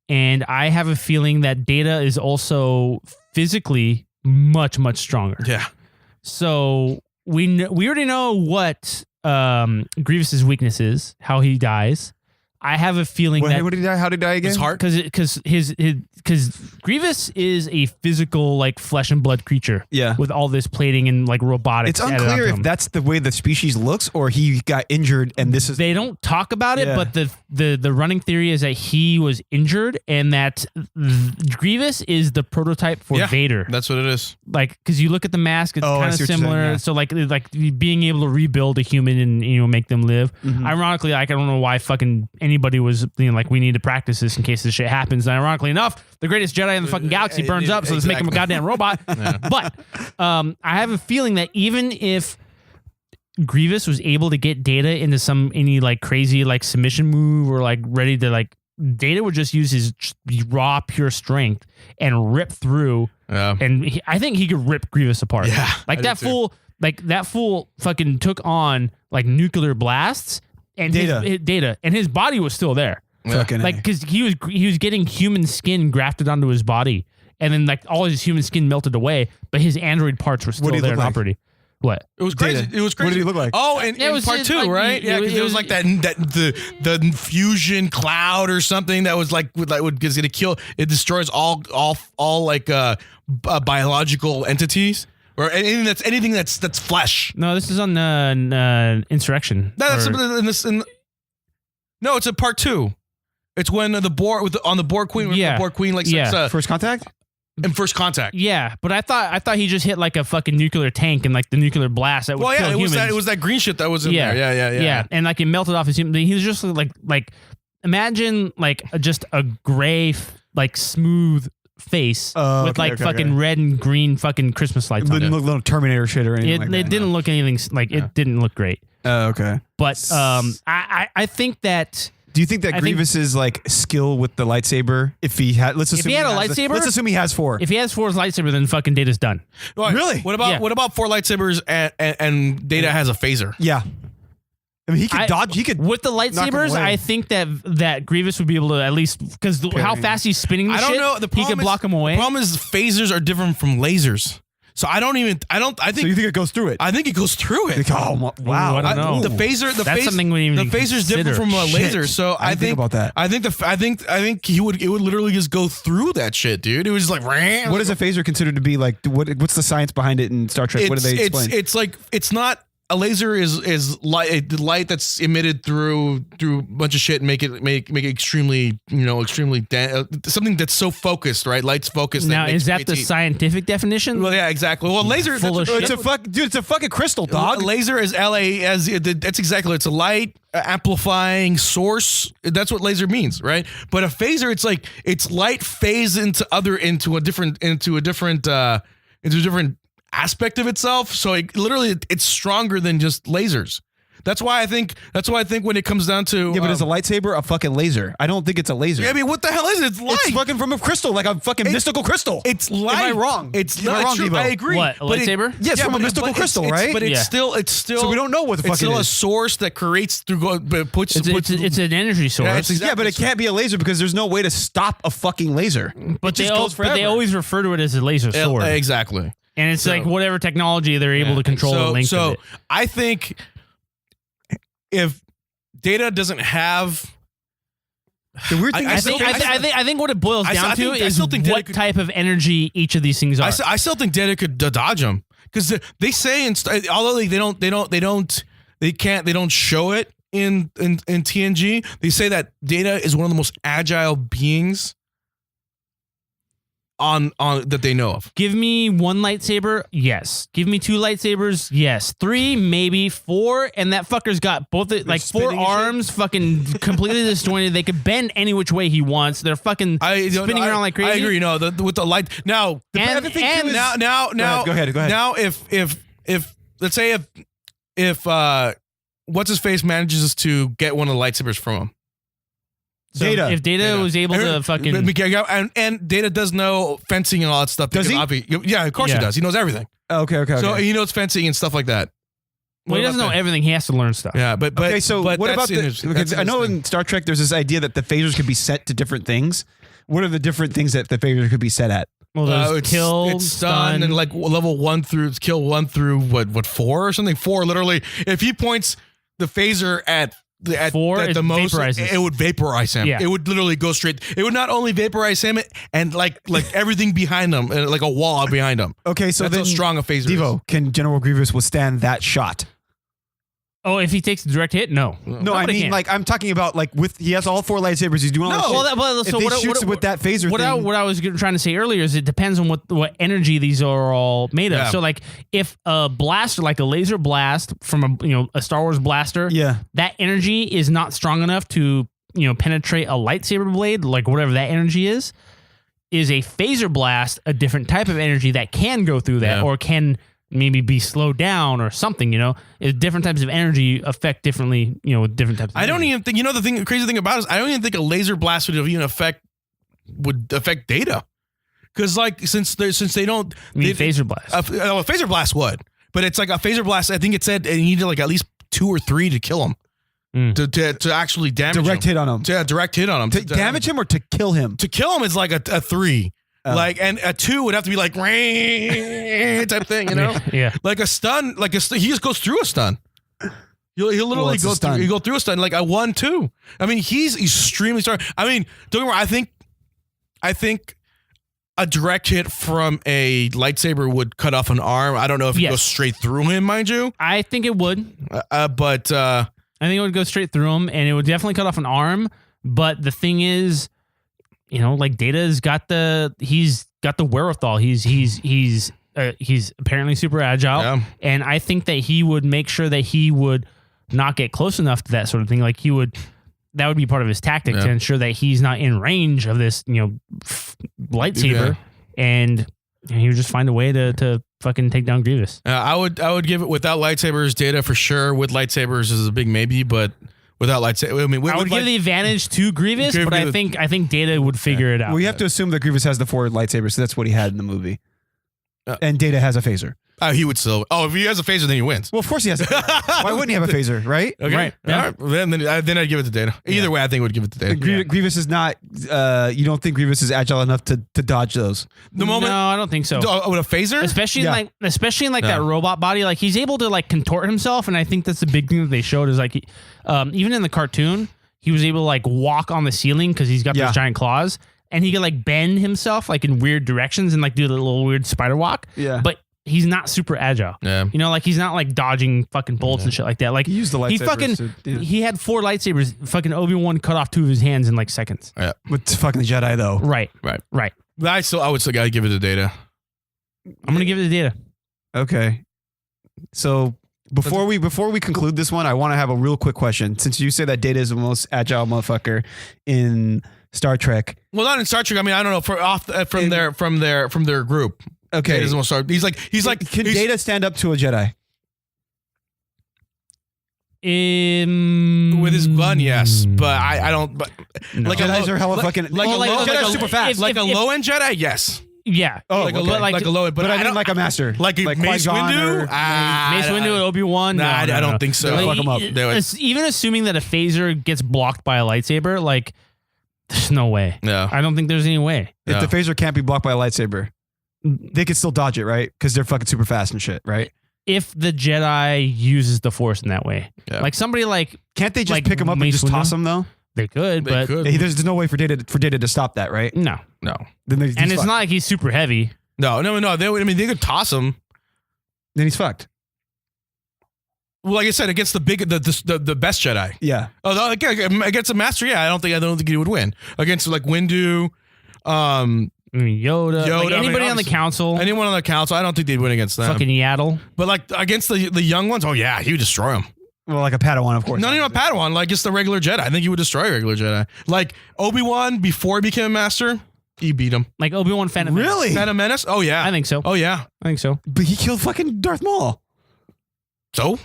[SPEAKER 4] and I have a feeling that Data is also physically much, much stronger.
[SPEAKER 5] Yeah.
[SPEAKER 4] So we already know what Grievous's weakness is, how he dies. I have a feeling that
[SPEAKER 3] what did he die? How did he die again?
[SPEAKER 4] His heart, because Grievous is a physical, like flesh and blood creature.
[SPEAKER 3] Yeah,
[SPEAKER 4] with all this plating and like robotics.
[SPEAKER 3] It's unclear if that's the way the species looks or he got injured and this is.
[SPEAKER 4] They don't talk about it, but the running theory is that he was injured and that Grievous is the prototype for Vader.
[SPEAKER 5] That's what it is.
[SPEAKER 4] Like, because you look at the mask, it's kind of similar. So like being able to rebuild a human and make them live. Mm-hmm. Ironically, like I don't know why fucking anybody anybody was like, we need to practice this in case this shit happens. And ironically enough, the greatest Jedi in the fucking galaxy burns up, so let's make him a goddamn robot. But I have a feeling that even if Grievous was able to get Data into any like crazy like submission move or like ready to like, Data would just use his raw pure strength and rip through.
[SPEAKER 5] Yeah.
[SPEAKER 4] And I think he could rip Grievous apart.
[SPEAKER 5] Yeah,
[SPEAKER 4] like that fool. Like that fool fucking took on like nuclear blasts and Data, and his body was still there.
[SPEAKER 3] Fucking
[SPEAKER 4] like because he was getting human skin grafted onto his body, and then like all his human skin melted away, but his android parts were still there and operating. What?
[SPEAKER 5] It was crazy.
[SPEAKER 3] Data.
[SPEAKER 5] It was crazy.
[SPEAKER 3] What did he look like?
[SPEAKER 5] Oh, and it was part 2,
[SPEAKER 4] like,
[SPEAKER 5] right? Yeah, because it was like the fusion cloud or something that was like would gonna kill. It destroys all like biological entities or anything that's flesh.
[SPEAKER 4] No, this is on Insurrection.
[SPEAKER 5] No, it's a part 2. It's when the Borg on the Borg Queen. The Borg Queen
[SPEAKER 3] First Contact.
[SPEAKER 5] In First Contact.
[SPEAKER 4] Yeah, but I thought he just hit like a fucking nuclear tank and like the nuclear blast that would kill humans.
[SPEAKER 5] It was that green shit that was in there. Yeah.
[SPEAKER 4] And like it melted off his human. He was just like imagine like just a gray like smooth face with fucking red and green fucking Christmas lights.
[SPEAKER 3] It didn't look little Terminator shit or anything.
[SPEAKER 4] It didn't look anything like it didn't look great.
[SPEAKER 3] Oh, okay.
[SPEAKER 4] But I think that.
[SPEAKER 3] Do you think that Grievous's like skill with the lightsaber, if he had, let's assume
[SPEAKER 4] he had a lightsaber,
[SPEAKER 3] let's assume he has 4.
[SPEAKER 4] If he has 4's lightsaber, then fucking Data's done.
[SPEAKER 5] Right.
[SPEAKER 3] Really?
[SPEAKER 5] What about 4 lightsabers and Data has a phaser?
[SPEAKER 3] Yeah. I mean, he could dodge. He could
[SPEAKER 4] with the lightsabers. I think that Grievous would be able to at least because how fast he's spinning.
[SPEAKER 5] I don't know.
[SPEAKER 4] He could block him away.
[SPEAKER 5] The problem is phasers are different from lasers. So I think.
[SPEAKER 3] So you think it goes through it?
[SPEAKER 5] I think it goes through it.
[SPEAKER 3] Oh wow!
[SPEAKER 4] I don't know.
[SPEAKER 5] The phaser.
[SPEAKER 4] That's something we didn't even
[SPEAKER 5] The phaser's different from a laser. So I think
[SPEAKER 3] about that.
[SPEAKER 5] I think it would literally just go through that shit, dude. It was just like.
[SPEAKER 3] What is a phaser considered to be like? What's the science behind it in Star Trek? What do they explain?
[SPEAKER 5] It's like it's not. A laser is light that's emitted through a bunch of shit and make it extremely something that's so focused, right? Light's focused.
[SPEAKER 4] Now is that the scientific definition?
[SPEAKER 5] Well, yeah, exactly. Well, laser
[SPEAKER 4] of shit.
[SPEAKER 3] It's a fucking crystal, dog.
[SPEAKER 5] Laser is that's exactly. It's a light amplifying source. That's what laser means, right? But a phaser, it's light phased into a different aspect of itself, so it's stronger than just lasers. That's why I think when it comes down to
[SPEAKER 3] but is a lightsaber a fucking laser? I don't think it's a laser.
[SPEAKER 5] Yeah, I mean, what the hell is it? It's light.
[SPEAKER 3] It's fucking from a crystal, like a fucking mystical crystal.
[SPEAKER 5] It's light.
[SPEAKER 3] Am I wrong?
[SPEAKER 5] It's
[SPEAKER 3] Am I wrong,
[SPEAKER 5] true.
[SPEAKER 3] Devo?
[SPEAKER 5] I agree.
[SPEAKER 4] What, a lightsaber?
[SPEAKER 3] Yes, from a mystical crystal, right?
[SPEAKER 5] But it's still.
[SPEAKER 3] So we don't know what the fuck
[SPEAKER 5] it's still
[SPEAKER 3] it
[SPEAKER 5] a
[SPEAKER 3] is.
[SPEAKER 5] source that creates through.
[SPEAKER 4] It's an energy source.
[SPEAKER 5] Yeah,
[SPEAKER 3] but it can't be a laser because there's no way to stop a fucking laser.
[SPEAKER 4] But they always refer to it as a laser sword.
[SPEAKER 5] Exactly.
[SPEAKER 4] And it's like whatever technology they're able to control the length of it.
[SPEAKER 5] I think if Data doesn't have
[SPEAKER 3] the weird thing,
[SPEAKER 4] I think what it boils down to is what type of energy each of these things are.
[SPEAKER 5] I still think Data could dodge them because they say, although they don't show it in TNG. They say that Data is one of the most agile beings on that they know of.
[SPEAKER 4] Give me 1 lightsaber, yes. Give me 2 lightsabers, yes. 3, maybe 4, and that fucker's got both 4 arms, fucking completely disjointed. They could bend any which way he wants. They're fucking spinning around like crazy.
[SPEAKER 5] I agree. No, with the light. Now,
[SPEAKER 3] go ahead.
[SPEAKER 5] Now, if let's say if what's his face manages to get one of the lightsabers from him.
[SPEAKER 4] So Data. If Data was able to fucking...
[SPEAKER 5] And Data does know fencing and all that stuff.
[SPEAKER 3] Does he?
[SPEAKER 5] Yeah, of course he does. He knows everything.
[SPEAKER 3] Okay.
[SPEAKER 5] So he knows fencing and stuff like that.
[SPEAKER 4] Well, he doesn't know everything. He has to learn stuff.
[SPEAKER 5] Yeah, but
[SPEAKER 3] okay, so what about I know in Star Trek there's this idea that the phasers could be set to different things. What are the different things that the phaser could be set at?
[SPEAKER 4] Well,
[SPEAKER 5] it's
[SPEAKER 4] kill,
[SPEAKER 5] stun, and like level 1 through kill 1 through what 4 or something. 4 literally. If he points the phaser at
[SPEAKER 4] 4,
[SPEAKER 5] at the most,
[SPEAKER 4] vaporizes.
[SPEAKER 5] It would vaporize him.
[SPEAKER 4] Yeah.
[SPEAKER 5] It would literally go straight. It would not only vaporize him and like everything behind him, like a wall behind him.
[SPEAKER 3] Okay, so
[SPEAKER 5] that's
[SPEAKER 3] then
[SPEAKER 5] how strong a phaser
[SPEAKER 3] Devo,
[SPEAKER 5] is.
[SPEAKER 3] Can General Grievous withstand that shot?
[SPEAKER 4] Oh, if he takes the direct hit, no.
[SPEAKER 3] No, I mean, like, I'm talking about, like, he has all 4 lightsabers. He's doing all that shit.
[SPEAKER 4] So
[SPEAKER 3] if he shoots with that phaser
[SPEAKER 4] what I was trying to say earlier is it depends on what energy these are all made of.
[SPEAKER 5] Yeah.
[SPEAKER 4] So, like, if a blaster, like a laser blast from a Star Wars blaster,
[SPEAKER 3] Yeah.
[SPEAKER 4] that energy is not strong enough to penetrate a lightsaber blade, like whatever that energy is a phaser blast, a different type of energy that can go through that or can maybe be slowed down or something, different types of energy affect differently, with different types of
[SPEAKER 5] I don't
[SPEAKER 4] energy.
[SPEAKER 5] even think, the crazy thing about it is I don't even think a laser blast would even affect Data. Because since they don't...
[SPEAKER 4] phaser blast.
[SPEAKER 5] A phaser blast would. But it's like a phaser blast, I think it said it needed like at least 2 or 3 to kill him. To actually damage
[SPEAKER 3] direct
[SPEAKER 5] him.
[SPEAKER 3] hit on him.
[SPEAKER 5] Yeah, direct hit on him.
[SPEAKER 3] To damage him or to kill him?
[SPEAKER 5] To kill him is like a 3. And a 2 would have to be like type thing,
[SPEAKER 4] Yeah.
[SPEAKER 5] Like a stun, he just goes through a stun. He'll literally go through. He go through a stun like a 1-2. I mean, he's extremely strong. I mean, don't get me wrong. I think a direct hit from a lightsaber would cut off an arm. I don't know if it goes straight through him, mind you.
[SPEAKER 4] I think it would.
[SPEAKER 5] But
[SPEAKER 4] I think it would go straight through him, and it would definitely cut off an arm. But the thing is, Data's got he's got the wherewithal. He's apparently super agile, and I think that he would make sure that he would not get close enough to that sort of thing. Like that would be part of his tactic to ensure that he's not in range of this, lightsaber, and he would just find a way to fucking take down Grievous.
[SPEAKER 5] I would give it without lightsabers. Data for sure. With lightsabers is a big maybe, but without lightsaber,
[SPEAKER 4] I would give the advantage to Grievous, but I think Data would figure it out.
[SPEAKER 3] Well, you have to assume that Grievous has the 4 lightsabers, so that's what he had in the movie. And Data has a phaser.
[SPEAKER 5] He would still. Oh, if he has a phaser, then he wins.
[SPEAKER 3] Well, of course he has a phaser. Why wouldn't he have a phaser, right?
[SPEAKER 5] Okay.
[SPEAKER 4] Right.
[SPEAKER 5] Yeah. All right. Then I'd give it to Data. Either way, I think I would give it to Data.
[SPEAKER 3] Grievous is not. You don't think Grievous is agile enough to dodge those?
[SPEAKER 5] The moment.
[SPEAKER 4] No, I don't think so.
[SPEAKER 5] With a phaser,
[SPEAKER 4] Especially in that robot body, like he's able to like contort himself, and I think that's the big thing that they showed is like, even in the cartoon, he was able to like walk on the ceiling because he's got those giant claws, and he could like bend himself like in weird directions and like do the little weird spider walk.
[SPEAKER 3] Yeah,
[SPEAKER 4] but he's not super agile.
[SPEAKER 5] Yeah.
[SPEAKER 4] Like he's not like dodging fucking bolts and shit like that. Like
[SPEAKER 3] he used the lightsabers.
[SPEAKER 4] He had 4 lightsabers. Fucking Obi-Wan cut off 2 of his hands in like seconds.
[SPEAKER 5] Yeah.
[SPEAKER 3] With fucking the Jedi though.
[SPEAKER 4] Right.
[SPEAKER 5] But I would still gotta give it to Data.
[SPEAKER 4] I'm gonna give it to Data.
[SPEAKER 3] Okay. So before we conclude this one, I want to have a real quick question. Since you say that Data is the most agile motherfucker in Star Trek.
[SPEAKER 5] Well, not in Star Trek. I mean, I don't know from their group.
[SPEAKER 3] Okay.
[SPEAKER 5] He's like.
[SPEAKER 3] Can Data stand up to a Jedi?
[SPEAKER 5] With his gun, yes, but I don't. But
[SPEAKER 4] No.
[SPEAKER 5] like
[SPEAKER 3] Jedis are hella fucking. Jedi's super fast.
[SPEAKER 5] Like a low end Jedi, yes.
[SPEAKER 4] Yeah.
[SPEAKER 3] Oh,
[SPEAKER 5] like
[SPEAKER 3] okay.
[SPEAKER 5] like a low end,
[SPEAKER 3] but I
[SPEAKER 5] don't
[SPEAKER 3] mean like a master,
[SPEAKER 5] like Mace
[SPEAKER 3] Qui-Gon
[SPEAKER 5] Windu.
[SPEAKER 3] or-
[SPEAKER 4] Mace Windu and Obi-Wan.
[SPEAKER 5] Nah, I don't think so.
[SPEAKER 3] Fuck 'em up.
[SPEAKER 4] Even assuming that a phaser gets blocked by a lightsaber, like there's no way.
[SPEAKER 5] Yeah.
[SPEAKER 4] I don't think there's any way.
[SPEAKER 3] If the phaser can't be blocked by a lightsaber, they could still dodge it, right? Because they're fucking super fast and shit, right?
[SPEAKER 4] If the Jedi uses the Force in that way, like somebody like
[SPEAKER 3] Can't they just
[SPEAKER 4] like
[SPEAKER 3] pick him up and
[SPEAKER 4] Mace
[SPEAKER 3] just toss
[SPEAKER 4] Windu?
[SPEAKER 3] him though?
[SPEAKER 4] They could,
[SPEAKER 5] They
[SPEAKER 4] but
[SPEAKER 5] could.
[SPEAKER 3] There's no way for Data to stop that, right?
[SPEAKER 4] no.
[SPEAKER 3] Then he's
[SPEAKER 4] And it's
[SPEAKER 3] fucked.
[SPEAKER 4] not like he's super heavy.
[SPEAKER 5] No. They could toss him.
[SPEAKER 3] Then he's fucked.
[SPEAKER 5] Well, like I said, against the best Jedi.
[SPEAKER 3] Yeah.
[SPEAKER 5] Oh, against a master, yeah, I don't think he would win. Against like Windu,
[SPEAKER 4] I mean, Yoda, like
[SPEAKER 5] I mean,
[SPEAKER 4] anybody on the
[SPEAKER 5] obviously-
[SPEAKER 4] council,
[SPEAKER 5] anyone on the council, I don't think they'd win against them.
[SPEAKER 4] fucking Yaddle.
[SPEAKER 5] But like against the young ones, oh yeah, he would destroy them.
[SPEAKER 3] Well, like a Padawan, of course.
[SPEAKER 5] Not even a Padawan, like just the regular Jedi. I think he would destroy a regular Jedi. Like Obi-Wan before he became a master, he beat him.
[SPEAKER 4] Like Obi-Wan Phantom Menace.
[SPEAKER 3] Really?
[SPEAKER 5] Phantom Menace? Oh yeah.
[SPEAKER 4] I think so.
[SPEAKER 5] Oh yeah.
[SPEAKER 4] I think so.
[SPEAKER 3] But he killed fucking Darth Maul.
[SPEAKER 5] So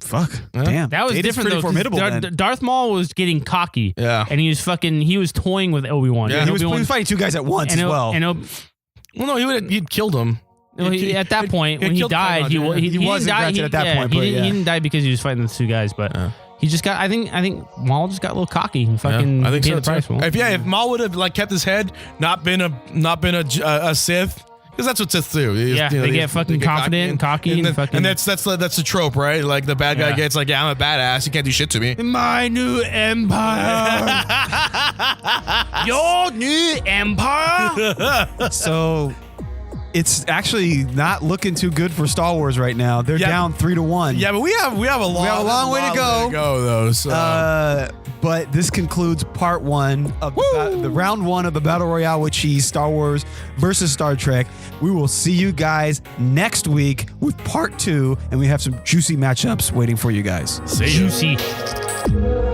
[SPEAKER 3] Fuck.
[SPEAKER 5] Yeah.
[SPEAKER 3] Damn.
[SPEAKER 4] That was
[SPEAKER 3] Data's
[SPEAKER 4] different
[SPEAKER 3] pretty
[SPEAKER 4] though. 'cause
[SPEAKER 3] formidable. then.
[SPEAKER 4] Darth Maul was getting cocky.
[SPEAKER 5] yeah.
[SPEAKER 4] And he was toying with Obi-Wan.
[SPEAKER 5] Yeah.
[SPEAKER 4] And
[SPEAKER 3] He was
[SPEAKER 4] Obi-Wan-
[SPEAKER 3] fighting 2 guys at once
[SPEAKER 4] and
[SPEAKER 3] as
[SPEAKER 4] O-
[SPEAKER 3] well.
[SPEAKER 4] and
[SPEAKER 5] Well, no, he'd killed him.
[SPEAKER 4] at that point,
[SPEAKER 5] he
[SPEAKER 4] when he
[SPEAKER 5] killed
[SPEAKER 4] died, he
[SPEAKER 5] Qui-Gon,
[SPEAKER 4] he
[SPEAKER 3] He
[SPEAKER 4] didn't
[SPEAKER 3] wasn't
[SPEAKER 4] die.
[SPEAKER 3] granted at that point,
[SPEAKER 4] he
[SPEAKER 3] but
[SPEAKER 4] didn't,
[SPEAKER 3] yeah.
[SPEAKER 4] he didn't die because he was fighting the 2 guys, but he just got. I think Maul just got a little cocky and fucking
[SPEAKER 5] I think
[SPEAKER 4] paid
[SPEAKER 5] so
[SPEAKER 4] the price
[SPEAKER 5] too.
[SPEAKER 4] for him.
[SPEAKER 5] If Maul would have like kept his head, not been a Sith. Because that's what Sith do.
[SPEAKER 4] Yeah, they get fucking confident and cocky and fucking-
[SPEAKER 5] and that's the trope, right? Like the bad guy
[SPEAKER 4] Yeah.
[SPEAKER 5] gets like, yeah, I'm a badass. You can't do shit to me.
[SPEAKER 4] My new empire. Your new empire.
[SPEAKER 3] So it's actually not looking too good for Star Wars right now. They're
[SPEAKER 5] Yeah.
[SPEAKER 3] down 3-1.
[SPEAKER 5] Yeah, but we have a long
[SPEAKER 3] way to go.
[SPEAKER 5] though. So.
[SPEAKER 3] But this concludes part 1 of the round 1 of the Battle Royale with Cheese, Star Wars versus Star Trek. We will see you guys next week with part 2, and we have some juicy matchups waiting for you guys.
[SPEAKER 5] See ya.
[SPEAKER 4] Juicy.